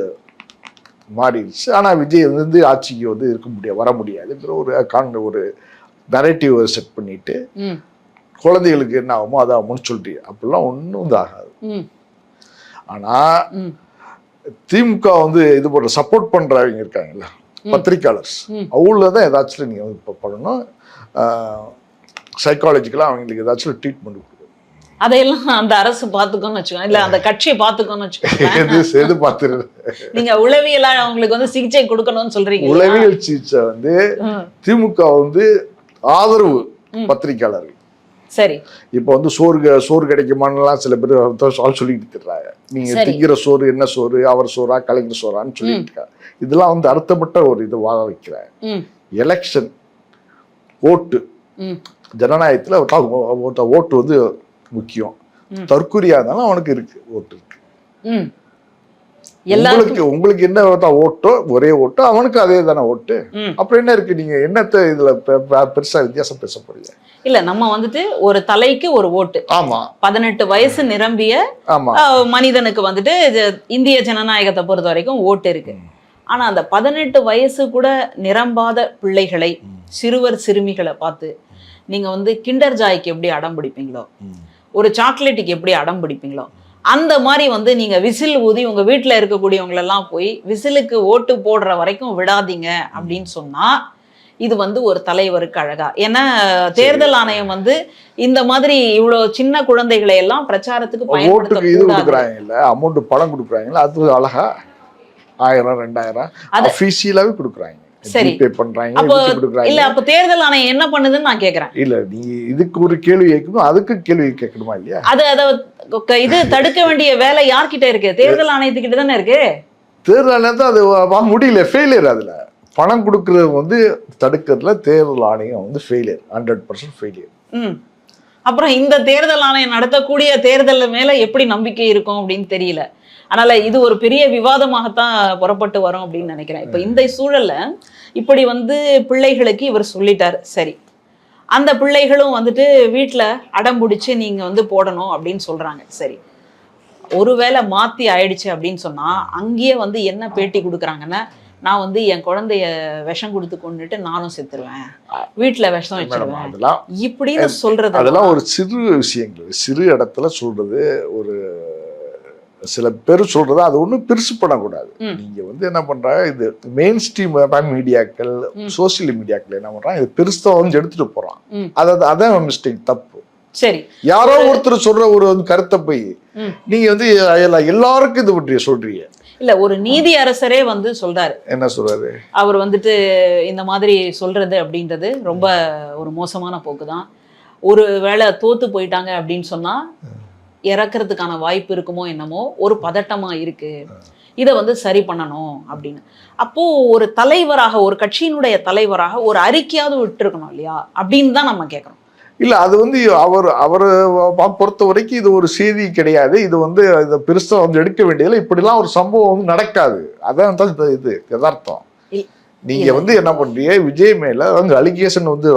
மாறிடுச்சு. ஆனா விஜய் வந்து ஆட்சிக்கு வந்து இருக்க முடியாது, வர முடியாதுங்கிற ஒரு நரேட்டிவ் செட் பண்ணிட்டு குழந்தைகளுக்கு என்ன ஆகுமோ அதாகும்னு சொல்லிட்டு அப்படிலாம் ஒன்றும் இது ஆகாது. ஆனா திமுக வந்து இது போன்ற சப்போர்ட் பண்றவங்க இருக்காங்கல்ல, பத்திரிகையாளர்ஸ், அவங்களதான் ஏதாச்சும் நீங்க இப்போ பண்ணணும், சைக்காலஜிக்கலா அவங்களுக்கு ஏதாச்சும் ட்ரீட்மெண்ட் கொடுக்கணும். அதையெல்லாம் அந்த அரசு பாத்துக்கோன்னு வச்சுக்கோங்க, இல்ல அந்த கட்சியை பாத்துக்கோன்னு வச்சுக்கோங்க. நீங்க உளவியலா அவங்களுக்கு வந்து சிகிச்சை கொடுக்கணும்னு சொல்றீங்க. உளவியல் சிகிச்சை வந்து திமுக வந்து ஆதரவு பத்திரிகையாளர்கள். சரி, இப்ப வந்து சோறு கிடைக்குமான்னுலாம் சில பேர் சொல்லிட்டு திட்டுறாங்க. நீங்க திங்கிற சோறு என்ன சோறு, அவர் சோறா கலைஞர் சோறான்னு சொல்லிட்டு இருக்காங்க. இதெல்லாம் வந்து அர்த்தப்பட்ட ஒரு இது வாத வைக்கிறாங்க. எலெக்ஷன் ஓட்டு, ஜனநாயகத்துல ஓட்டு வந்து முக்கியம். தற்கொலையா இருந்தாலும் அவனுக்கு இருக்கு, ஓட்டு இருக்கு. உங்களுக்கு என்ன ஓட்டோ ஒரே ஓட்டோ, அவனுக்கு அதே தானே ஓட்டு. அப்புறம் என்ன இருக்கு, நீங்க என்னத்தை இதுல பெருசா வித்தியாசம் பேச போறீங்க? இல்ல, நம்ம வந்துட்டு ஒரு தலைக்கு ஒரு ஓட்டு. ஆமா, 18 வயசு நிரம்பிய மனிதனுக்கு வந்துட்டு இந்திய ஜனநாயகத்தை பொறுத்த வரைக்கும் ஓட்டு இருக்கு. ஆனா அந்த 18 வயசு கூட நிரம்பாத பிள்ளைகளை, சிறுவர் சிறுமிகளை பார்த்து நீங்க வந்து கிண்டர் ஜாய்க்கு எப்படி அடம் பிடிப்பீங்களோ, ஒரு சாக்லேட்டுக்கு எப்படி அடம் பிடிப்பீங்களோ, அந்த மாதிரி வந்து நீங்க விசில் ஊதி உங்க வீட்டுல இருக்கக்கூடியவங்களெல்லாம் போய் விசிலுக்கு ஓட்டு போடுற வரைக்கும் விடாதீங்க அப்படின்னு சொன்னா இது வந்து ஒரு தலைவருக்கு அழகா? ஏன்னா தேர்தல் ஆணையம் வந்து இந்த மாதிரி இவ்வளவு சின்ன குழந்தைகளை எல்லாம் பிரச்சாரத்துக்கு பயன்படுத்த அமௌண்ட் பணம் கொடுக்குறாங்களா, அது அழகா 1000 2000 அபிஷியலாவே கொடுக்குறாங்க. சரி, இல்ல அப்ப தேர்தல் ஆணையம் என்ன பண்ணுதுன்னு நான் கேக்குறேன். இல்ல, நீ இதுக்கு ஒரு கேள்வி கேட்கணும், அதுக்கு கேள்வி கேட்கணுமா இல்லையா? இது தடுக்க வேண்டிய வேலை யார்கிட்ட இருக்கு? தேர்தல் ஆணையத்துக்கிட்ட தானே இருக்கு. தேர்தல் ஆணையத்தை அது முடியல, ஃபெயிலியர். அதுல பணம் கொடுக்கறது வந்து தடுக்கிறதுல தேர்தல் ஆணையம் வந்து ஃபெயிலியர், 100% ஃபெயிலியர். அப்புறம் இந்த தேர்தல் ஆணையம் நடத்தக்கூடிய தேர்தல் மேல எப்படி நம்பிக்கை இருக்கும் அப்படின்னு தெரியல. அதனால இது ஒரு பெரிய விவாதமாகத்தான் புறப்பட்டு வரும் அப்படின்னு நினைக்கிறேன். இப்ப இந்த சூழல்ல இப்படி வந்து பிள்ளைகளுக்கு இவர் சொல்லிட்டாரு, சரி, அந்த பிள்ளைகளும் வந்துட்டு வீட்டுல அடம் பிடிச்சு நீங்க வந்து போடணும் அப்படின்னு சொல்றாங்க. சரி, ஒருவேளை மாத்தி ஆயிடுச்சு அப்படின்னு சொன்னா அங்கேயே வந்து என்ன பேட்டி கொடுக்குறாங்கன்னா, நான் வந்து என் குழந்தைய விஷம் கொடுத்து கொண்டுட்டு நானும் செத்துருவேன், வீட்டுல விஷம் வச்சிருவேன் இப்படின்னு சொல்றது. அதெல்லாம் ஒரு சிறு விஷயங்கள், சிறு இடத்துல சொல்றது. ஒரு சில பேர் சொல்றது அது ஒன்றும் பெருசு பண்ணக்கூடாது. நீங்க வந்து என்ன பண்றாங்க, இது மெயின் ஸ்ட்ரீம் மீடியாக்கள், சோசியல் மீடியாக்கள் என்ன பண்றாங்க, இது பெருசா வந்து எடுத்துட்டு போறான். அதான் மிஸ்டேக், தப்பு. சரி, யாரோ ஒருத்தர் சொல்ற ஒரு கருத்தை போய் நீங்க வந்து எல்லாருக்கும் இது பற்றி சொல்றீங்க. இல்ல, ஒரு நீதி அரசரே வந்து சொல்றாரு. என்ன சொல்றாரு அவர் வந்துட்டு, இந்த மாதிரி சொல்றது அப்படின்றது ரொம்ப ஒரு மோசமான போக்குதான். ஒரு வேளை தோத்து போயிட்டாங்க அப்படின்னு சொன்னா இறக்குறதுக்கான வாய்ப்பு இருக்குமோ என்னமோ, ஒரு பதட்டமா இருக்கு, இதை வந்து சரி பண்ணணும் அப்படின்னு. அப்போ ஒரு தலைவராக, ஒரு கட்சியினுடைய தலைவராக ஒரு அறிக்கையாவது விட்டுருக்கணும் இல்லையா அப்படின்னு தான் நம்ம கேட்கறோம். இல்ல, அது வந்து அவரை பொறுத்த வரைக்கும் இது ஒரு செய்தி கிடையாது. இது வந்து இதை பெருசா வந்து எடுக்க வேண்டியதில்லை. இப்படிலாம் ஒரு சம்பவம் வந்து நடக்காது. அதான் இது யதார்த்தம். நீங்க வந்து என்ன பண்றீங்க, விஜய் மேல வந்து அலிகேஷன் வந்து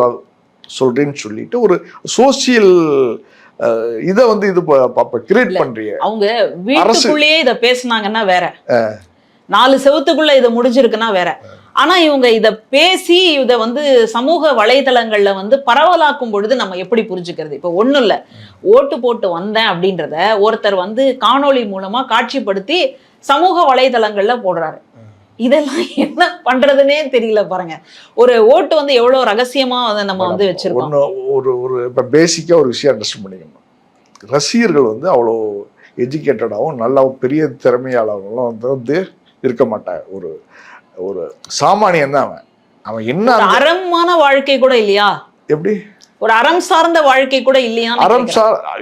சொல்றேன்னு சொல்லிட்டு ஒரு சோசியல் இதை வந்து இது கிரியேட் பண்றீங்க. அவங்க வீட்டுக்குள்ளேயே இதை பேசினாங்கன்னா வேற, 4 செவத்துக்குள்ள இதை முடிஞ்சிருக்குன்னா வேற. ஆனா இவங்க இத பேசி இத வந்து சமூக வலைதளங்கள்ல வந்து பரவலாக்கும் பொழுது நம்ம எப்படி புரிஞ்சுக்கிறது? இப்ப ஒண்ணும் இல்ல, ஓட்டு போட்டு வந்தேன் அப்படின்றத ஒருத்தர் வந்து காணொளி மூலமா காட்சிப்படுத்தி சமூக வலைதளங்கள்ல போடுறாரு. இதெல்லாம் என்ன பண்றதுன்னே தெரியல பாருங்க. ஒரு ஓட்டு வந்து எவ்வளவு ரகசியமா நம்ம வந்து வச்சிருக்கோம். ஒரு இப்ப பேசிக்கா ஒரு விஷயம் அண்டர்ஸ்டாண்ட் பண்ணிக்கணும். ரசிகர்கள் வந்து அவ்வளோ எஜுகேட்டடாகவும் நல்லா பெரிய திறமையாளர்களும் வந்து இருக்க மாட்டாங்க. ஒரு சாமானியன் தான் அவன் என்ன அறமான வாழ்க்கை கூட இல்லையா? எப்படி ஒரு அறம் சார்ந்த வாழ்க்கை கூட இல்லையா? அறம்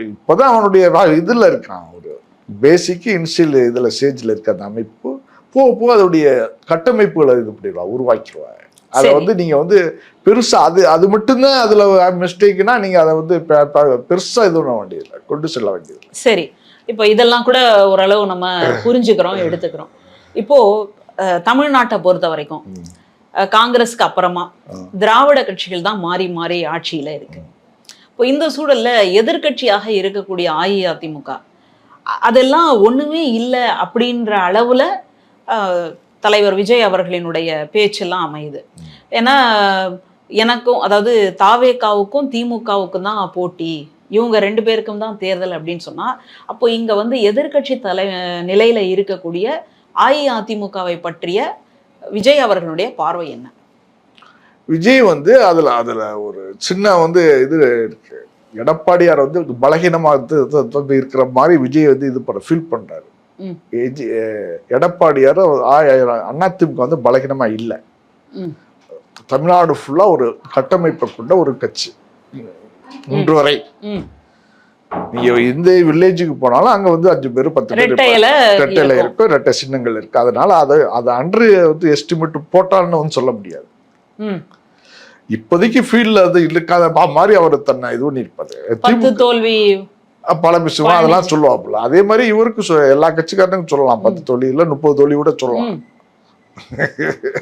இப்பதான் அவனுடைய இதுல இருக்கான். ஒரு பேசிக் இன்சியல் இதுல ஸ்டேஜ்ல இருக்க அந்த அமைப்பு போக அதோடைய கட்டமைப்புகளை இது பண்ணிடுவா, உருவாக்கிடுவாங்க. அதை வந்து நீங்க வந்து பெருசா அது மட்டும்தான் அதுல மிஸ்டேக்னா நீங்க அதை வந்து பெருசா இது பண்ண வேண்டியதில்லை, கொண்டு செல்ல வேண்டியது. சரி, இப்போ இதெல்லாம் கூட ஓரளவு நம்ம புரிஞ்சுக்கிறோம், எடுத்துக்கிறோம். இப்போ தமிழ்நாட்டை பொறுத்த வரைக்கும் காங்கிரஸ்க்கு அப்புறமா திராவிட கட்சிகள் தான் மாறி மாறி ஆட்சியில இருக்கு. இப்போ இந்த சூழல்ல எதிர்கட்சியாக இருக்கக்கூடிய அஇஅதிமுக அதெல்லாம் ஒண்ணுமே இல்லை அப்படின்ற அளவுல தலைவர் விஜய் அவர்களினுடைய பேச்செல்லாம் அமையுது. ஏன்னா எனக்கும், அதாவது தாவேகாவுக்கும் திமுகவுக்கும் தான் போட்டி, இவங்க 2 பேருக்கும் தான் தேர்தல் அப்படின்னு சொன்னா, அப்போ இங்க வந்து எதிர்கட்சி நிலையில இருக்கக்கூடிய அஇஅதிமுகவை பற்றிய விஜய் அவர்களுடைய பார்வை என்ன? விஜய் வந்து அதுல ஒரு சின்ன வந்து இது இருக்கு. எடப்பாடியார் வந்து பலகீனமாக இருக்கிற மாதிரி விஜய் வந்து இது ஃபீல் பண்றாரு. எடப்பாடியார் அதிமுக வந்து பலகீனமா இல்லை. தமிழ்நாடு ஃபுல்லா ஒரு கட்டமைப்பை கொண்ட ஒரு கட்சி. 3 வரை நீங்க எந்த வில்லேஜுக்கு போனாலும் அங்க வந்து 5 பேர் 10 பேர் ரெட்டையில இருக்கு, ரெட்டை சின்னங்கள் இருக்கு. அதனால அதை அன்று வந்து எஸ்டிமேட் போட்டான்னு வந்து சொல்ல முடியாது. இப்போதைக்கு ஃபீல்ட்ல அது இருக்காத மாதிரி அவர் தன்னை இது பண்ணி இருப்பாரு. தோல்வி பல விஷயம் அதெல்லாம் சொல்லுவாப்புல. அதே மாதிரி இவருக்கு எல்லா கட்சிக்காரனுக்கும் சொல்லலாம், 10 தோல்வி இல்ல 30 தோல்வி கூட சொல்லலாம்.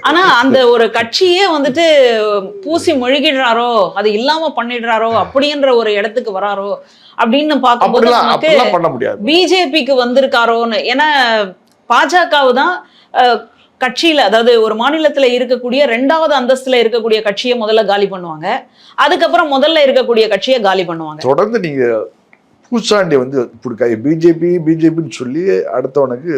ஆனா அந்த ஒரு கட்சியே வந்துட்டு பூசி மொழிகிடுறாரோ, அது இல்லாம பண்ணிடுறாரோ, அப்படின்ற ஒரு இடத்துக்கு வராரோ அப்படின்னு பார்க்கும்போது பண்ண முடியாது. பிஜேபிக்கு வந்திருக்காரோன்னு. ஏன்னா பாஜகவு தான் கட்சியில, அதாவது ஒரு மாநிலத்துல இருக்கக்கூடிய 2வது அந்தஸ்துல இருக்கக்கூடிய கட்சியை முதல்ல காலி பண்ணுவாங்க, அதுக்கப்புறம் முதல்ல இருக்கக்கூடிய கட்சியை காலி பண்ணுவாங்க. தொடர்ந்து நீங்க பூச்சாண்டி வந்து பிஜேபின்னு சொல்லி அடுத்தவனுக்கு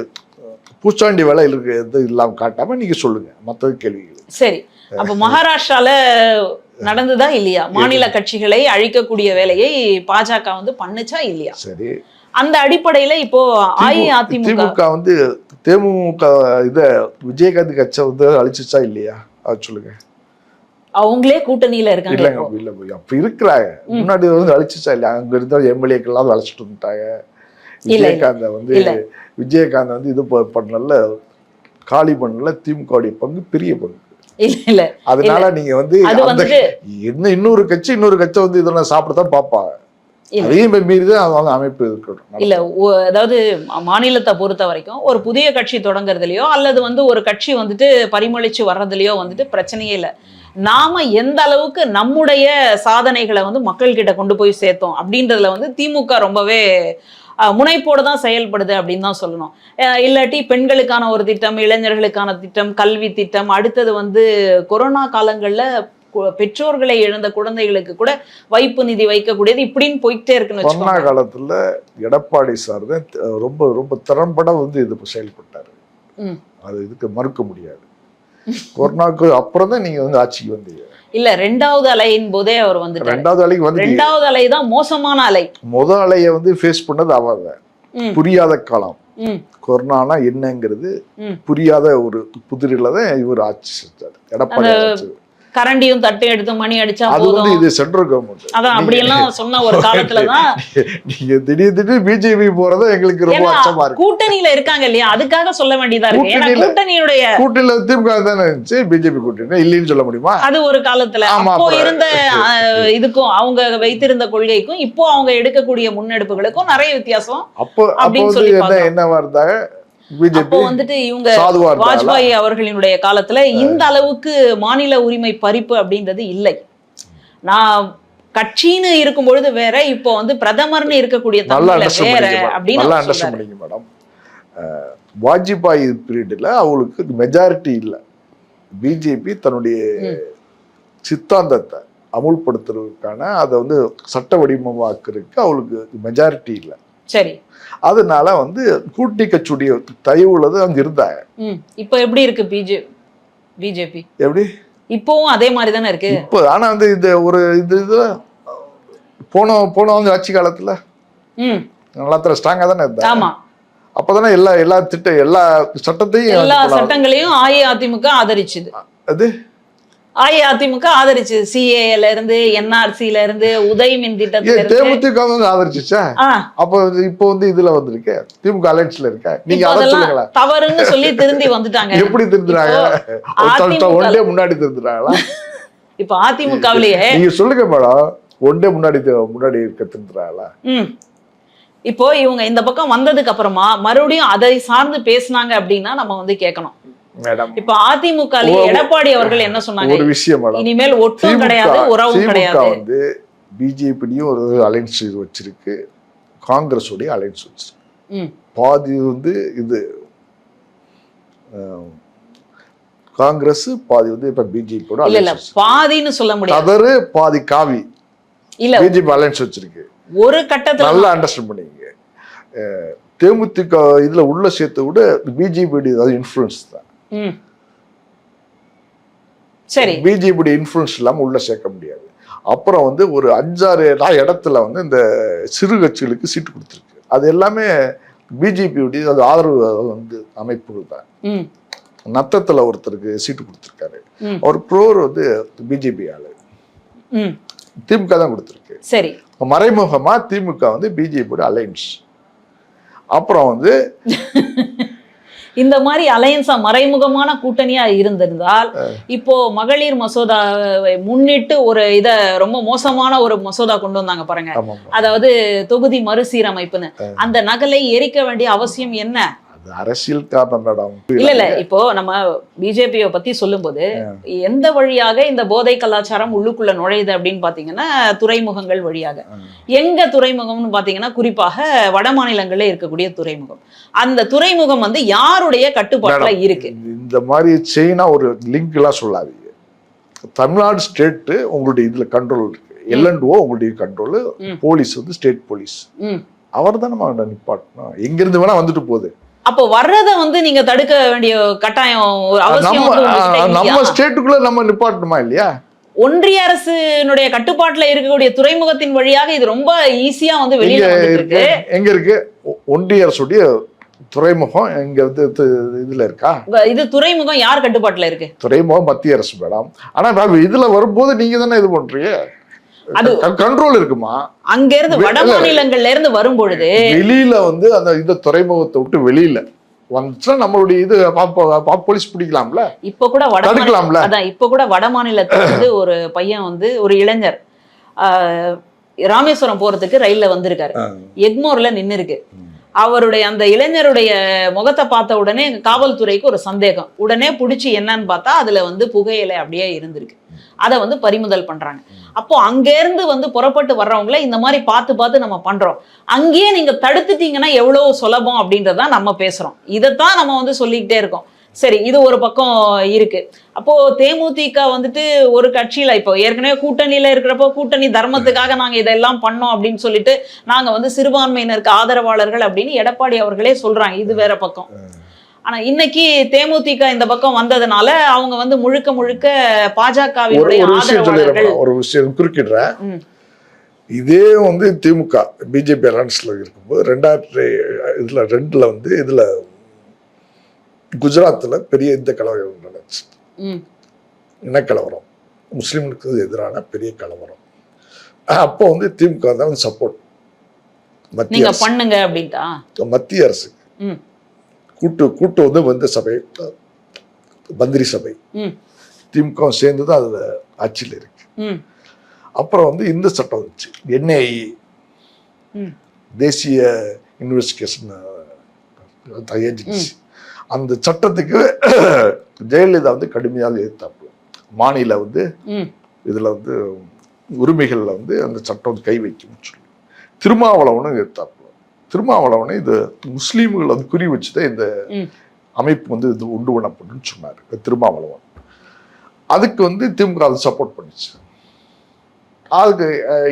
பூச்சாண்டி வேலை இருக்கு இல்லாம காட்டாம நீங்க சொல்லுங்க மற்ற கேள்விகள். சரி, அப்ப மகாராஷ்டிரால நடந்துதா இல்லையா? மாநில கட்சிகளை அழிக்கக்கூடிய வேலையை பாஜக வந்து பண்ணுச்சா இல்லையா? சரி, அந்த அடிப்படையில இப்போ அஇஅதிமுக வந்து தேமுக இத விஜயகாந்த் கட்சி வந்து அழிச்சுச்சா இல்லையா? அது சொல்லுங்க. அவங்களே கூட்டணியில இருக்காங்க. இல்ல அப்ப இருக்கிறாங்க. முன்னாடி வந்து அழிச்சுச்சா இல்லையா? அங்க இருந்த எம்எல்ஏக்கெல்லாம் அழைச்சிட்டு வந்துட்டாங்க. விஜயகாந்த் வந்து இது பண்ணல, காலி பண்ணல. திமுக பங்கு பெரிய பங்கு இல்ல. அதனால நீங்க வந்து இன்னொரு கட்சி வந்து இதெல்லாம் சாப்பிடத்தான் பார்ப்பாங்க. அதையும் மீறி தான் அவங்க அமைப்பு இருக்கணும். இல்ல அதாவது மாநிலத்தை பொறுத்த வரைக்கும் ஒரு புதிய கட்சி தொடங்குறதுலயோ அல்லது வந்து ஒரு கட்சி வந்துட்டு பரிமளிச்சு வர்றதுலயோ வந்துட்டு பிரச்சனையே இல்லை. நாம எந்த அளவுக்கு நம்முடைய சாதனைகளை வந்து மக்கள் கிட்ட கொண்டு போய் சேர்த்தோம் அப்படின்றதுல வந்து திமுக ரொம்பவே முனைப்போடு தான் செயல்படுது அப்படின்னு தான் சொல்லணும். இல்லாட்டி பெண்களுக்கான ஒரு திட்டம், இளைஞர்களுக்கான திட்டம், கல்வி திட்டம், அடுத்தது வந்து கொரோனா காலங்கள்ல பெற்றோர்களை இழந்த குழந்தைகளுக்கு கூட வைப்பு நிதி வைக்கக்கூடியது, இப்படின்னு போயிட்டே இருக்குன்னு கொரோனா காலத்துல எடப்பாடி சார் தான் ரொம்ப ரொம்ப திறம்பட வந்து இது செயல்பட்டாரு. அது இதுக்கு மறுக்க முடியாது. கொரோனாக்கு அப்புறம் தான் நீங்க வந்து ஆட்சிக்கு வந்தீங்க. இல்ல, ரெண்டாவது அலையின் போதே அவர் வந்து ரெண்டாவது அலை தான் மோசமான அலை. முதல் அலையை வந்து ஃபேஸ் பண்ணது அவர் தான். புரியாத காலம் கொரோனா என்னங்கிறது புரியாத ஒரு புதிரில தான் இவர் ஆட்சி செஞ்சார். எடப்பாடி கரண்டியும் தட்டை எடுத்து மணி அடிச்சா போதும், இது சென்ட்ரல் கவர்மெண்ட். அதான் அப்படி எல்லாம் சொன்ன ஒரு காலத்துலதான் நீங்க திடீர் பிஜேபி போறது எங்களுக்கு ரொம்ப அச்சமா இருக்கு. கூட்டணியில இருக்காங்க இல்லையா, அதுக்காக சொல்ல வேண்டியதா இருக்கு. கூட்டணியில திமுக தானே இருந்துச்சு, பிஜேபி கூட்டணி இல்லைன்னு சொல்ல முடியுமா? அது ஒரு காலத்துல அப்போ இருந்த இதுக்கும் அவங்க வைத்திருந்த கொள்கைக்கும் இப்போ அவங்க எடுக்கக்கூடிய முன்னெடுப்புகளுக்கும் நிறைய வித்தியாசம். அப்போ என்னவா இருந்தாங்க அப்போ வந்துட்டு இவங்க வாஜ்பாய் அவர்களினுடைய காலத்துல இந்த அளவுக்கு மாநில உரிமை பறிப்பு அப்படின்றது இல்லை. நான் கட்சின்னு இருக்கும் பொழுது வேற, இப்போ வந்து பிரதமர்னு இருக்கக்கூடிய வேற அப்படின்னு மேடம். வாஜ்பாய் பீரியட்ல அவங்களுக்கு மெஜாரிட்டி இல்லை. பிஜேபி தன்னுடைய சித்தாந்தத்தை அமுல்படுத்துறதுக்கான அதை வந்து சட்ட வடிவமாக்குறதுக்கு அவளுக்கு மெஜாரிட்டி இல்லை. சரி, அதனால வந்து கூட்டணி கட்சியுடைய தயவுள்ளது அங்க இருந்தாங்க. இப்போ எப்படி இருக்கு பிஜேபி? எப்படி இப்போவும் அதே மாதிரி தானே இருக்கு இப்போ. ஆனா வந்து இந்த ஒரு இது போன வந்து ஆட்சி காலத்துல நல்லா ஸ்ட்ராங்கா தானே இருந்தா. ஆமா, அப்பதானே எல்லா சட்டத்தையும் எல்லா சட்டங்களையும் அஇஅதிமுக ஆதரிச்சுது. அது அஇஅதிமுக ஆதரிச்சு சிஏல இருந்து என்ஆர்சில இருந்து உதயமின் திட்டத்துல தேமுதிக ஆதரிச்சுச்சா? அப்ப இப்போ வந்து இதுல வந்திருக்கு திமுக அலைன்ஸ்ல இருக்க. நீங்க அதை சொல்லுங்களா? தவறுன்னு சொல்லி திருந்தி வந்துட்டாங்க. எப்படி திருந்துறாங்க? ஒன் டே முன்னாடி திருந்துறாங்களா? இப்ப அதிமுகவிலேயே நீங்க சொல்லுங்க மேடம், ஒன் டே முன்னாடி இருக்க திருந்துறாங்களா? இப்போ இவங்க இந்த பக்கம் வந்ததுக்கு அப்புறமா மறுபடியும் அதை சார்ந்து பேசினாங்க அப்படின்னா நம்ம வந்து கேட்கணும். இப்ப அதிமுக எடப்பாடி அவர்கள் என்ன சொன்னாங்க? ஒரு விஷயம், இனிமேல் ஒட்டும் கிடையாது, உறவும் கிடையாது. வந்து பிஜேபியும் ஒரு அலைன்ஸ் வச்சிருக்கு, காங்கிரஸ் உடைய அலைன்ஸ் வச்சிருக்கு. பாதி வந்து இது காங்கிரஸ், பாதி வந்து இப்ப பிஜேபியோட அலைன்ஸ். பாதின்னு சொல்ல முடியாது, கதறு பாதி காவி. இல்ல, பிஜேபி அலைன்ஸ் வச்சிருக்கு. ஒரு கட்டத்துல நல்லா அண்டர்ஸ்டாண்ட் பண்ணீங்க. தேமுதிக இதுல உள்ள சேர்த்து விட பிஜேபி இன்ஃபுளுன்ஸ் தான். சரி, பிஜேபி இன்ஃபுளுன்ஸ் இல்லாம உள்ள சேர்க்க முடியாது. அப்புறம் வந்து ஒரு 5-6 இடத்துல வந்து இந்த சிறு கட்சிகளுக்கு சீட்டு கொடுத்துருக்கு. அது எல்லாமே பிஜேபியுடைய அது ஆதரவு வந்து அமைப்புகள் தான். நத்தத்துல ஒருத்தருக்கு சீட்டு கொடுத்துருக்காரு, அவர் ப்ரோர் வந்து பிஜேபி ஆளு, திமுக தான் கொடுத்துருக்கு. சரி, மறைமுகமா திமுக வந்து பிஜேபியோட அலைன்ஸ். அப்புறம் வந்து இந்த மாதிரி அலையன்ஸா மறைமுகமான கூட்டணியா இருந்திருந்தால் இப்போ மகளிர் மசோதாவை முன்னிட்டு ஒரு ரொம்ப மோசமான ஒரு மசோதா கொண்டு வந்தாங்க பாருங்க. அதாவது தொகுதி மறுசீரமைப்புன்னு. அந்த நகலை எரிக்க வேண்டிய அவசியம் என்ன? அரசியல் காரணம் மேடம். இல்ல இப்போ நம்ம பிஜேபியை பத்தி சொல்லும் போது எந்த வழியாக இந்த போதை கலாச்சாரம் உள்ளுக்குள்ள நுழையுது அப்படின்னு பாத்தீங்கன்னா துறைமுகங்கள் வழியாக. எங்க துறைமுகம்னு பாத்தீங்கன்னா குறிப்பாக வட மாநிலங்களே இருக்கக்கூடிய துறைமுகம். அந்த துறைமுகம் வந்து யாருடைய கட்டுப்பாட்டுல இருக்கு? இந்த மாதிரி செயினா ஒரு லிங்க் எல்லாம் சொல்லாதீங்க. தமிழ்நாடு ஸ்டேட் உங்களுடைய இதுல கண்ட்ரோல் இருக்கு, எல்என்ஓ உங்களுடைய கண்ட்ரோல், போலீஸ் வந்து ஸ்டேட் போலீஸ், அவர் தான் நம்ம நிப்பாட்டணும். எங்க இருந்து வேணா வந்துட்டு போகுது. அப்போ வர்றத வந்து நீங்க தடுக்க வேண்டிய கட்டாயம் நம்ம ஸ்டேட்டுக்குள்ள நம்ம நிப்பாட்டணுமா இல்லையா? ஒன்றிய அரசினுடைய கட்டுப்பாட்டுல இருக்கக்கூடிய துறைமுகத்தின் வழியாக இது ரொம்ப ஈஸியா வந்து வெளியில இருக்கு. எங்க இருக்கு ஒன்றிய அரசுடைய துறைமுகம்? எங்க வந்து இதுல இருக்கா? இது துறைமுகம் யார் கட்டுப்பாட்டுல இருக்கு? துறைமுகம் மத்திய அரசு மேடம். ஆனா இதுல வரும்போது நீங்க தானே இது பண்றீங்க, அது கண்ட்ரோல் இருக்குமா? அங்க இருந்து வட மாநிலங்கள்ல இருந்து வரும்பொழுது வெளியில வந்து அந்த இந்த துறைமுகத்தை விட்டு வெளியில வந்துச்சுன்னா நம்மளுடைய இது போலீஸ் பிடிக்கலாம்ல. இப்ப கூட அதான் இப்ப கூட வட மாநிலத்துல வந்து ஒரு பையன் வந்து ஒரு இளைஞர் ராமேஸ்வரம் போறதுக்கு ரயில்ல வந்திருக்காரு. எக்மோர்ல நின்னு இருக்கு. அவருடைய அந்த இளைஞருடைய முகத்தை பார்த்த உடனே காவல்துறைக்கு ஒரு சந்தேகம். உடனே பிடிச்சி என்னன்னு பார்த்தா அதுல வந்து புகையிலை அப்படியே இருந்திருக்கு. அதை வந்து பறிமுதல் பண்றாங்க. அப்போ அங்கேருந்து வந்து புறப்பட்டு வர்றவங்கள இந்த மாதிரி பார்த்து நம்ம பண்றோம். அங்கேயே நீங்க தடுத்துட்டீங்கன்னா எவ்வளவு சுலபம் அப்படின்றதான் நம்ம பேசுறோம். இதைத்தான் நம்ம வந்து சொல்லிக்கிட்டே இருக்கோம். சரி, இது ஒரு பக்கம் இருக்கு. அப்போ தேமுதிக வந்துட்டு ஒரு கட்சியில இப்போ ஏற்கனவே கூட்டணியில இருக்கிறப்போ கூட்டணி தர்மத்துக்காக நாங்க இதெல்லாம் பண்ணோம் அப்படின்னு சொல்லிட்டு நாங்க வந்து சிறுபான்மையினருக்கு ஆதரவாளர்கள் அப்படின்னு எடப்பாடி அவர்களே சொல்றாங்க. இது வேற பக்கம். ஆனா இன்னைக்கு தேமுதிக இந்த பக்கம் வந்ததுனால அவங்க வந்து முழுக்க பாஜகவினுடைய ஆதரவாளர்கள். ஒரு விஷயம் குறுக்கிடுறேன். இதே வந்து திமுக பிஜேபி அலையன்ஸ்ல இருக்கும்போது 2002 வந்து இதுல குஜராத்தில் பெரிய இந்த கலவரம் நடந்துச்சு. இனக்கலவரம், முஸ்லீம்களுக்கு எதிரான பெரிய கலவரம். அப்போ வந்து திமுக தான் சப்போர்ட் பண்ணுங்க அப்படின்ட்டா மத்திய அரசுக்கு கூட்டு வந்து வந்த சபை மந்திரி சபை திமுக சேர்ந்து தான் அதுல ஆட்சியில் இருக்கு. அப்புறம் வந்து இந்த சட்டம் வந்துச்சு, என்ஐஏ தேசிய இன்வெஸ்டிகேஷன் ஏஜென்சி. அந்த சட்டத்துக்கு ஜெயலலிதா வந்து கடுமையாக எதிர்த்தாப்புல. மாநில வந்து இதுல வந்து உரிமைகள்ல வந்து அந்த சட்டம் கை வைக்கும் சொல்லி திருமாவளவனும் எதிர்த்தாப்புல. திருமாவளவனை இது முஸ்லீம்கள் வந்து குறி வச்சுதான் இந்த அமைப்பு வந்து இது உண்டு பண்ணப்படும் சொன்னாரு திருமாவளவன். அதுக்கு வந்து திமுக அதை சப்போர்ட் பண்ணிச்சு. அதுக்கு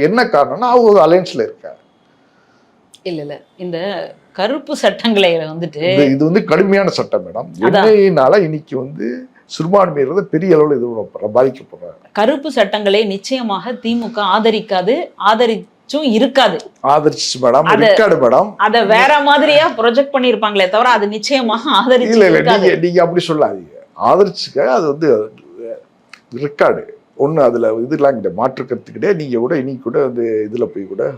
என்ன காரணம்னா அவங்க அலையன்ஸ்ல இருக்காரு. இல்ல இந்த கருப்பு சட்டங்களை வந்துட்டு இது வந்து கடுமையான சட்டம் மேடம். என்னையினால இன்னைக்கு வந்து சிறுபான்மையினரை பெரிய அளவில் இது பாதிக்கப்படுறாங்க. கருப்பு சட்டங்களை நிச்சயமாக திமுக ஆதரிக்காது, ஆதரிச்சும் இருக்காது. ஆதரிச்சு மேடம் இருக்காது மேடம். அத வேற மாதிரியா ப்ரொஜெக்ட் பண்ணிருப்பாங்களே தவிர அது நிச்சயமாக ஆதரிச்சு இல்ல. நீங்க அப்படி சொல்லாதீங்க. ஆதரிச்சுக்க அது வந்து ரெக்கார்டு ஒண்ணு அதுல இதெல்லாம் கிட்ட மாற்று கருத்து கிடையாது. நீங்க கூட இன்னைக்கு கூட வந்து இதுல போய் கூட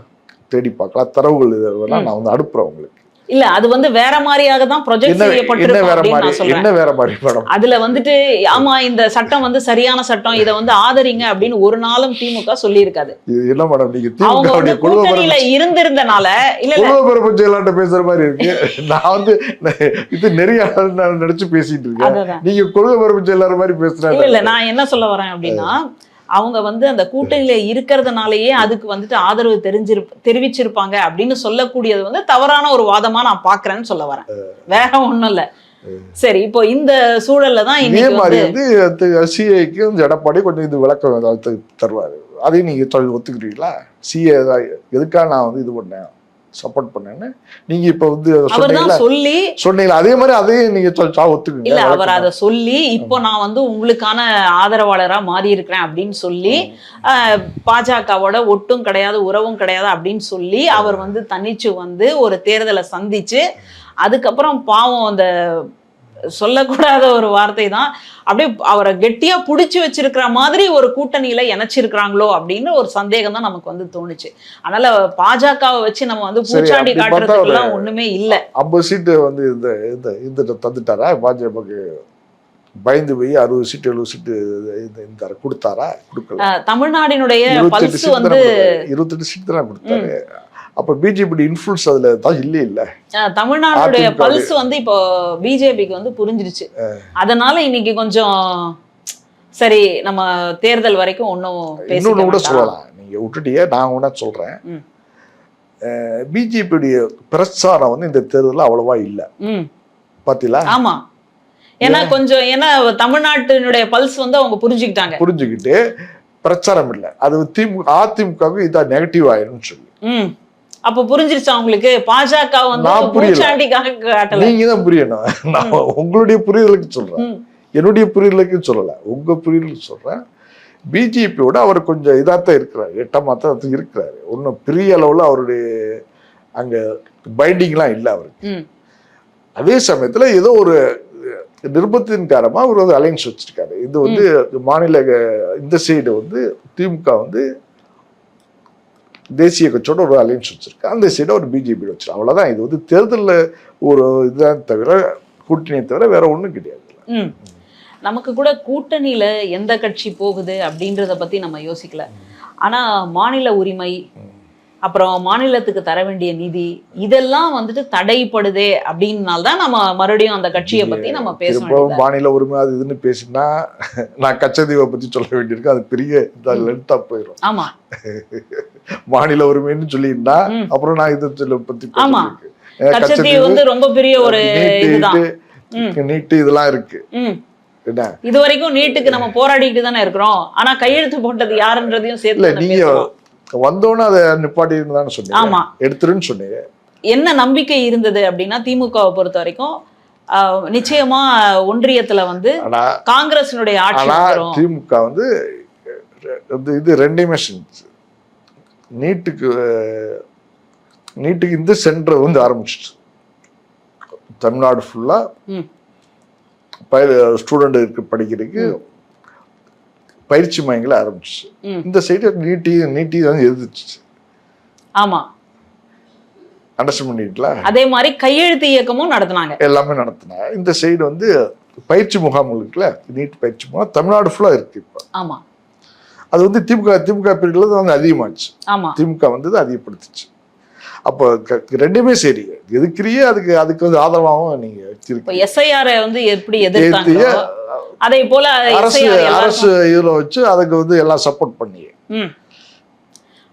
தேடி பார்க்கலாம். தரவுகள் இதெல்லாம் நான் வந்து அனுப்புறேன் உங்களுக்கு. இல்ல அது வந்து வேற மாதிரியாக தான் ப்ரொஜெக்ட் செய்யப்பட்டிருக்கும் அப்படின்னு நான் சொல்றேன். என்ன வேற மாதிரி மேடம்? அதுல வந்துட்டு ஆமா இந்த சட்டம் வந்து சரியான சட்டம், இத வந்து ஆதரிங்க அப்படின்னு ஒரு நாளும் திமுக சொல்லி இருக்காது. என்ன மேடம் நீங்க திமுக கூட்டணியில இருந்திருந்தனால இல்ல குழுவ பேசுற மாதிரி இருக்கு. நான் வந்து இது நிறைய நினைச்சு பேசிட்டு இருக்கேன். நீங்க குழுவ பரப்பு எல்லாரும் மாதிரி பேசுறாங்க. இல்ல நான் என்ன சொல்ல வரேன் அப்படின்னா, அவங்க வந்து அந்த கூட்டணியில இருக்கிறதுனாலயே அதுக்கு வந்துட்டு ஆதரவு தெரிவிச்சிருப்பாங்க அப்படின்னு சொல்லக்கூடியது வந்து தவறான ஒரு வாதமா நான் பாக்குறேன்னு சொல்ல வரேன். வேற ஒண்ணும் இல்ல. சரி, இப்போ இந்த சூழல்ல தான் இதே மாதிரி வந்து சிஏக்கு எடப்பாடி கொஞ்சம் இது விளக்கம் தருவாரு. அதையும் நீங்க ஒத்துக்கிறீங்களா? சிஏ எதுக்காக நான் வந்து இது பண்ணேன் சப்போர்ட் பண்ணேன்னு நீங்க இப்ப வந்து சொன்னீங்களா? அதே மாதிரி அதையும் நீங்க ஒத்துக்குங்க. இல்ல அவர் அதை சொல்லி இப்போ நான் வந்து உங்களுக்கான ஆதரவாளரா மாறி இருக்கிறேன் அப்படின்னு சொல்லி பாஜகவோட ஒட்டும் கிடையாது உறவும் கிடையாது அப்படின்னு சொல்லி அவர் வந்து தனிச்சு வந்து ஒரு தேர்தலை சந்திச்சு அதுக்கப்புறம் பாவம் அந்த சொல்லக்கூடாத ஒரு வார்த்தை தான், அப்படியே அவரை கெட்டியா புடிச்சு வச்சிருக்கிற மாதிரி ஒரு கூட்டணியில இணைச்சிருக்கிறாங்களோ அப்படின்னு ஒரு சந்தேகம் தான் நமக்கு வந்து தோணுச்சு. அதனால பாஜகவை வச்சு நம்ம வந்து பூச்சாண்டி காட்டுறதுக்குலாம் ஒண்ணுமே இல்ல. 50 சீட்டு வந்து இந்த தந்துட்டாரா பாஜகவுக்கு? பயந்து போய் 60 சீட்டு 70 சீட்டு கொடுத்தாரா? கொடுக்கல. தமிழ்நாடினுடைய பல்ஸ் வந்து 28 சீட்டு தான் கொடுத்தாரு. அப்ப பிஜேபி இன்ஃப்ளூயன்ஸ் அதுல தான் இல்ல. தமிழ்நாடுடைய பல்ஸ் வந்து இப்போ பிஜேபிக்கு வந்து புரிஞ்சிருச்சு. அதனால இன்னைக்கு கொஞ்சம் சரி நம்ம தேர்தல் வரைக்கும் இன்னொன்னு கூட சொல்லலாம். நீங்க விட்டுட்டீங்க, நான் ஒண்ணா சொல்றேன். பிஜேபியுடைய பிரச்சாரம் வந்து இந்த தேர்தலில் அவ்வளவா இல்ல. பாத்தீங்களா? ஆமா, ஏன்னா தமிழ்நாட்டினுடைய பல்ஸ் வந்து அவங்க புரிஞ்சுக்கிட்டு பிரச்சாரம் இல்ல. அது அதிமுகவுக்கு இதான் நெகட்டிவ் ஆயிரும் சொல்லி அப்ப புரிஞ்சிருச்சு அவங்களுக்கு. பாஜக வந்து நீங்க தான் புரியணும். நான் உங்களுடைய புரிதலுக்கு சொல்றேன், என்னுடைய புரிதலுக்கு சொல்லல, உங்க புரிதலுக்கு சொல்றேன். பிஜேபியோட அவர் கொஞ்சம் இதாத்தான் இருக்கிறாரு, எட்டமாத்தான் இருக்கிறாரு. ஒன்னும் பெரிய அளவுல அவருடைய அங்க பைண்டிங்லாம் இல்லை அவருக்கு. அதே சமயத்துல ஏதோ ஒரு நிர்பந்தத்தின் காரணமா அவர் வந்து அலைன்ஸ் வச்சிருக்காரு. இது வந்து மாநில இந்த சைடு வந்து திமுக வந்து தேசிய கட்சியோட ஒரு அலைன்ஸ் வச்சிருக்கு, அந்த சைட ஒரு பிஜேபி வச்சிருக்கு. அவ்வளவுதான். இது வந்து தேர்தலில் ஒரு இதுதான் தவிர கூட்டணியை தவிர வேற ஒண்ணும் கிடையாது. நமக்கு கூட கூட்டணியில எந்த கட்சி போகுது அப்படின்றத பத்தி நம்ம யோசிக்கல. ஆனா மாநில உரிமை, அப்புறம் மாநிலத்துக்கு தர வேண்டிய நிதி இதெல்லாம் வந்துட்டு தடைப்படுதே அப்படின்னால்தான் நம்ம மறுபடியும் அந்த கட்சியை பத்தி நம்ம பேசணும். மாநில உரிமை அது இதுன்னு பேசினா நான் கச்சதீவை பத்தி சொல்ல வேண்டியிருக்கு, அது பெரிய லென்த்தா போயிடும். ஆமா, மாநில உரிமைன்னு சொல்லியிருந்தா அப்புறம் நான் இதை பத்தி கச்சதீவு வந்து ரொம்ப பெரிய ஒரு நீட்டு இதெல்லாம் இருக்கு. இது வரைக்கும் நீட்டுக்கு நம்ம போராடிட்டு தானே இருக்கிறோம். ஆனா கையெழுத்து போட்டது யாருன்றதையும் சேர்த்து நீங்க வந்தோன்னு அதை நிப்பாட்டின்னு தானே சொன்னீங்க. ஆமா, எடுத்துருன்னு சொன்னீங்க. என்ன நம்பிக்கை இருந்தது அப்படின்னா திமுகவை பொறுத்த வரைக்கும் நிச்சயமா ஒன்றியத்துல வந்து காங்கிரசினுடைய ஆட்சி வரும். திமுக வந்து இது ரெண்டையுமே நீட்டுக்கு இந்த சென்டர் வந்து ஆரம்பிச்சிச்சு. தமிழ்நாடு ஃபுல்லா ஸ்டூடெண்ட் இருக்கு படிக்கிறதுக்கு பயிற்சி மையங்களை ஆரம்பிச்சிச்சு. இந்த சைடு நீட்டி வந்து எதிர்த்துச்சு. ஆமா, அண்டர்ஸ்டாண்ட் பண்ணிட்டீங்களா? அதே மாதிரி கையெழுத்து இயக்கமும் நடத்தினாங்க, எல்லாமே நடத்தினாங்க. இந்த சைடு வந்து பயிற்சி முகாம்கள் இருக்குல்ல, நீட் பயிற்சி முகாம் தமிழ்நாடு ஃபுல்லா இருக்கு இப்போ. ஆமா, அது வந்து திமுக பீரியட்ல தான் வந்து அதிகமாச்சு. ஆமா, திமுக வந்து அதிகப்படுத்துச்சு. அப்போ ரெண்டுமே சரி, எதுக்குறியே அதுக்கு வந்து ஆதரவாகவும் நீங்க எஸ்ஐஆர் வந்து எப்படி எதிர்த்தாங்க, அதே போல அரசு இதுல வச்சு அதுக்கு வந்து எல்லாம் சப்போர்ட் பண்ணி.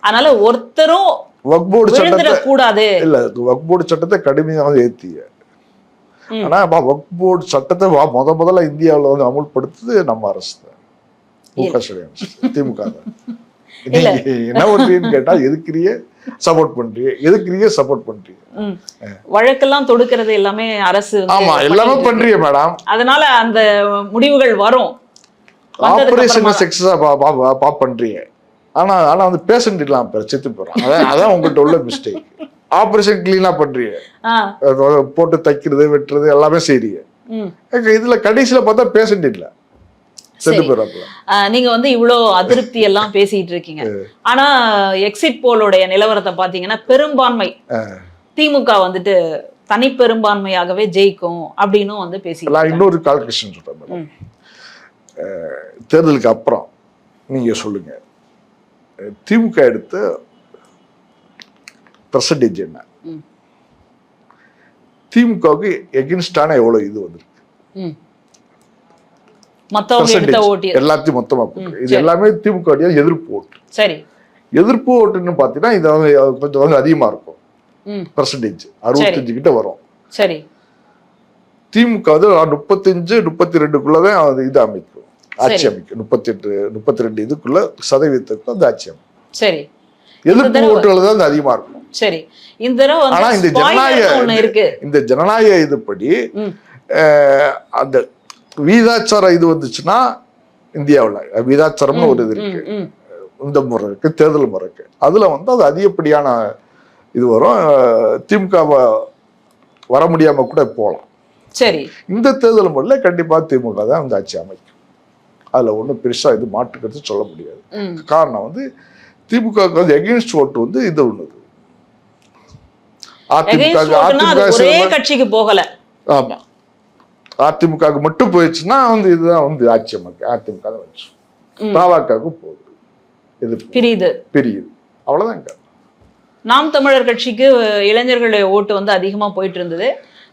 அதனால ஒருத்தரும் வக்ஃப் போர்டு சட்டத்தை கூடாது இல்ல, வக்ஃப் போர்டு சட்டத்தை கடுமையாக ஏத்திய. ஆனா வக்ஃப் போர்டு சட்டத்தை முதல்ல இந்தியாவில் வந்து அமுல்படுத்துது நம்ம அரசு தான், முக ஸ்டாலின் திமுக தான். என்ன ஒன்றின்னு கேட்டா எதுக்குறியே சப்போர்ட் பண்றீங்க, எதுக்குறியே சப்போர்ட் பண்றீங்க, வழக்கெல்லாம் தொடுக்கிறது எல்லாமே அரசு. ஆமா, எல்லாமே பண்றீங்க மேடம். அதனால அந்த முடிவுகள் வரும். ஆபரேஷன் சக்சஸா பண்றீங்க. ஆனா வந்து பேஷண்ட் இல்லாம செத்து போறான். அதான் உங்கள்கிட்ட உள்ள மிஸ்டேக். ஆபரேஷன் கிளீனா பண்றீங்க, போட்டு தைக்கிறது வெட்டுறது எல்லாமே செய்றீங்க. இதுல கடைசியில பார்த்தா பேஷண்ட் இல்ல, செத்து போறாங்க. நீங்க வந்து இவ்வளவு அதிருப்தி எல்லாம் பேசிட்டு இருக்கீங்க. ஆனா எக்ஸிட் போலோடைய நிலவரத்தை பாத்தீங்கன்னா பெரும்பான்மை திமுக வந்துட்டு தனி பெரும்பான்மையாகவே ஜெயிக்கும் அப்படின்னு வந்து பேசிக்கலாம். இன்னொரு கால்குலேஷன் சொல்றேன், தேர்தலுக்கு அப்புறம் நீங்க சொல்லுங்க, திமுக எடுத்த பெர்சன்டேஜ் என்ன, திமுகவுக்கு எகென்ஸ்டான எவ்வளவு இது வந்திருக்கு, எல்லாத்தையும் மொத்தமா போட்டு இது எல்லாமே திமுக எதிர்ப்பு ஓட்டு. சரி, எதிர்ப்பு ஓட்டுன்னு பாத்தீங்கன்னா இது கொஞ்சம் வந்து அதிகமா இருக்கும், பெர்சன்டேஜ் 65 கிட்ட வரும். சரி, திமுக வந்து 35-32க்குள்ளதான் இது அமைக்கும், ஆட்சி அமைக்கும். 38-32 இதுக்குள்ள சதவீதத்துக்கு அந்த ஆட்சி அமைக்கும். சரி, எதிர்ப்பு ஓட்டுகள் தான் அதிகமா இருக்கும். சரி, ஆனா இந்த ஜனநாயக இதுபடி அந்த வீதாச்சார இது வந்துச்சுன்னா இந்தியாவில் வீதாச்சாரம்னு ஒரு இது இருக்கு, இந்த முறை இருக்கு, தேர்தல் முறை இருக்கு. அதுல வந்து அது அதிகப்படியான இது வரும், திமுக வர முடியாம கூட போகலாம். சரி, இந்த தேர்தல் முறையில கண்டிப்பா திமுக தான் வந்து ஆட்சி அமைக்கும். அதுல ஒன்றும் பெருசா இது மாற்றுக்கிறது சொல்ல முடியாது. காரணம் வந்து திமுக வந்து எகென்ஸ்ட் ஓட்டு வந்து இது ஒண்ணுது, அதிமுக கட்சிக்கு போகல. ஆமா, அதிமுக மட்டும் போயிடுச்சுன்னா வந்து இதுதான் வந்து ஆட்சி அமைக்க அதிமுக தான் வச்சு, பாமகவுக்கு போகுது, இது பிரியுது, அவ்வளவுதான். நாம் தமிழர் கட்சிக்கு இளைஞர்களுடைய ஓட்டு வந்து அதிகமா போயிட்டு இருந்தது.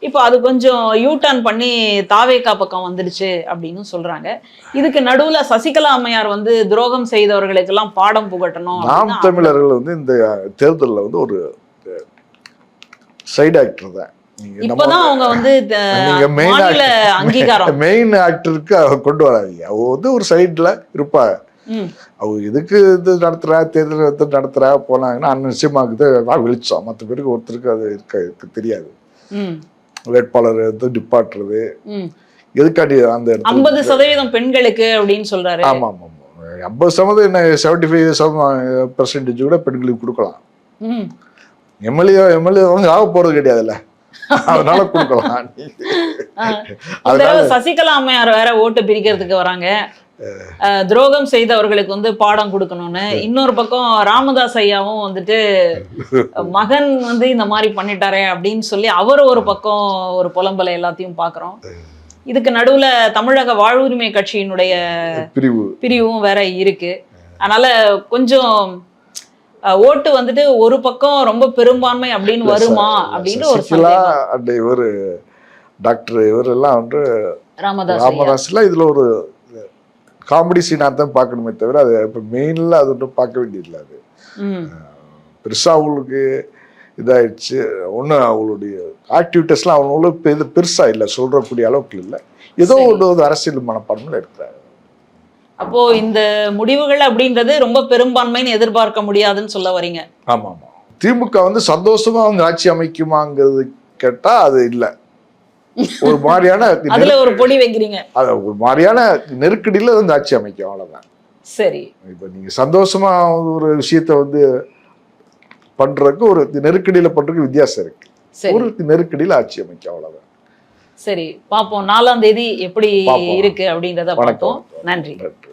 இப்போ அது கொஞ்சம் யூட்டர்ன் பண்ணி தாவேகா பக்கம் வந்துடுச்சு அப்படின்னு சொல்றாங்க. இதுக்கு நடுவுல சசிகலா அம்மையார் வந்து துரோகம் செய்தவர்களுக்கு எல்லாம் பாடம் புகட்டணும். நாம் தமிழர்கள் வந்து இந்த தேர்தலில் வந்து ஒரு சைடு ஆக்டர் தான். இப்பதான் அவங்க வந்து மெயின் ஆக்டருக்கு கொண்டு வராங்க. அவ வந்து ஒரு சைட்ல இருப்பா, அவ எதுக்கு இது நடத்துறா, தேர்தல் நடத்துறா போனாங்கன்னா நிச்சயமாக்குது வெளிச்சம். மற்ற பேருக்கு ஒருத்தருக்கு அது இருக்க தெரியாது. வேட்பாளர் டிப்பாட்டுறது எதுக்காண்டி அந்த 50% பெண்களுக்கு அப்படின்னு சொல்றாரு. ஆமா ஆமா, 50% என்ன 75% கூட பெண்களுக்கு கொடுக்கலாம். எம்எல்ஏ வந்து ஆக போறது கிடையாதுல்ல, அதனால கொடுக்கலாம். சசிகலா அம்மையார் வேற ஓட்டு பிரிக்கிறதுக்கு வராங்க, துரோகம் செய்தவர்களுக்கு வந்து பாடம் கொடுக்கணும்னு. இன்னொரு பக்கம் ராமதாஸ் ஐயாவும் வந்துட்டு மகன் வந்து இந்த மாதிரி பண்ணிட்டாரே அப்படின்னு சொல்லி அவர் ஒரு பக்கம் ஒரு புலம்பலை எல்லாத்தையும் பாக்குறோம். இதுக்கு நடுவுல தமிழக வாழ்வுரிமை கட்சியினுடைய பிரிவும் வேற இருக்கு. அதனால கொஞ்சம் ஓட்டு வந்துட்டு ஒரு பக்கம் ரொம்ப பெரும்பான்மை அப்படின்னு வருமா அப்படின்னு ஒரு சசிகலா சந்தேகம். அண்ட் இவர் டாக்டர் இவரெல்லாம் வந்து ராமதாஸ் ஐயா. ராமதாஸ்லாம் இதுல ஒரு காமெடி சீனாக தான் பார்க்கணுமே தவிர அது இப்போ மெயினில் அது ஒன்றும் பார்க்க வேண்டியதில்லை. அது ம். பெருசாக அவங்களுக்கு இதாகிடுச்சு. ஒன்றும் அவங்களுடைய ஆக்டிவிட்டீஸ்லாம் அவங்களுக்கு இது பெருசாக இல்லை, சொல்கிறக்கூடிய அளவுக்கு இல்லை. ஏதோ சரி. ஒரு அரசியல் மனப்பான்மையில் இருக்கிறாங்க. அப்போ இந்த முடிவுகள் அப்படின்றது ரொம்ப பெரும்பான்மைன்னு எதிர்பார்க்க முடியாதுன்னு சொல்ல வரீங்க. ஆமாம் ஆமாம். திமுக வந்து சந்தோஷமா அவங்க ஆட்சி அமைக்குமாங்கிறது கேட்டா அது இல்லை. ஒரு மாதிரியான அதுல ஒரு பொடி வைக்கிறீங்க. ஒரு மாதிரியான நெருக்கடியில வந்து ஆட்சி அமைக்கும், அவ்வளவுதான். சரி. இப்ப நீங்க சந்தோஷமா ஒரு விஷயத்த வந்து பண்றதுக்கு ஒரு நெருக்கடியில பண்றதுக்கு வித்தியாசம் இருக்கு. சரி. ஒரு நெருக்கடியில ஆட்சி அமைக்கும், அவ்வளவுதான். சரி, பாப்போம் 4ஆம் தேதி எப்படி பார்ப்போம். இருக்கு அப்படின்றத வணக்கம். பார்ப்போம். நன்றி. நன்றி.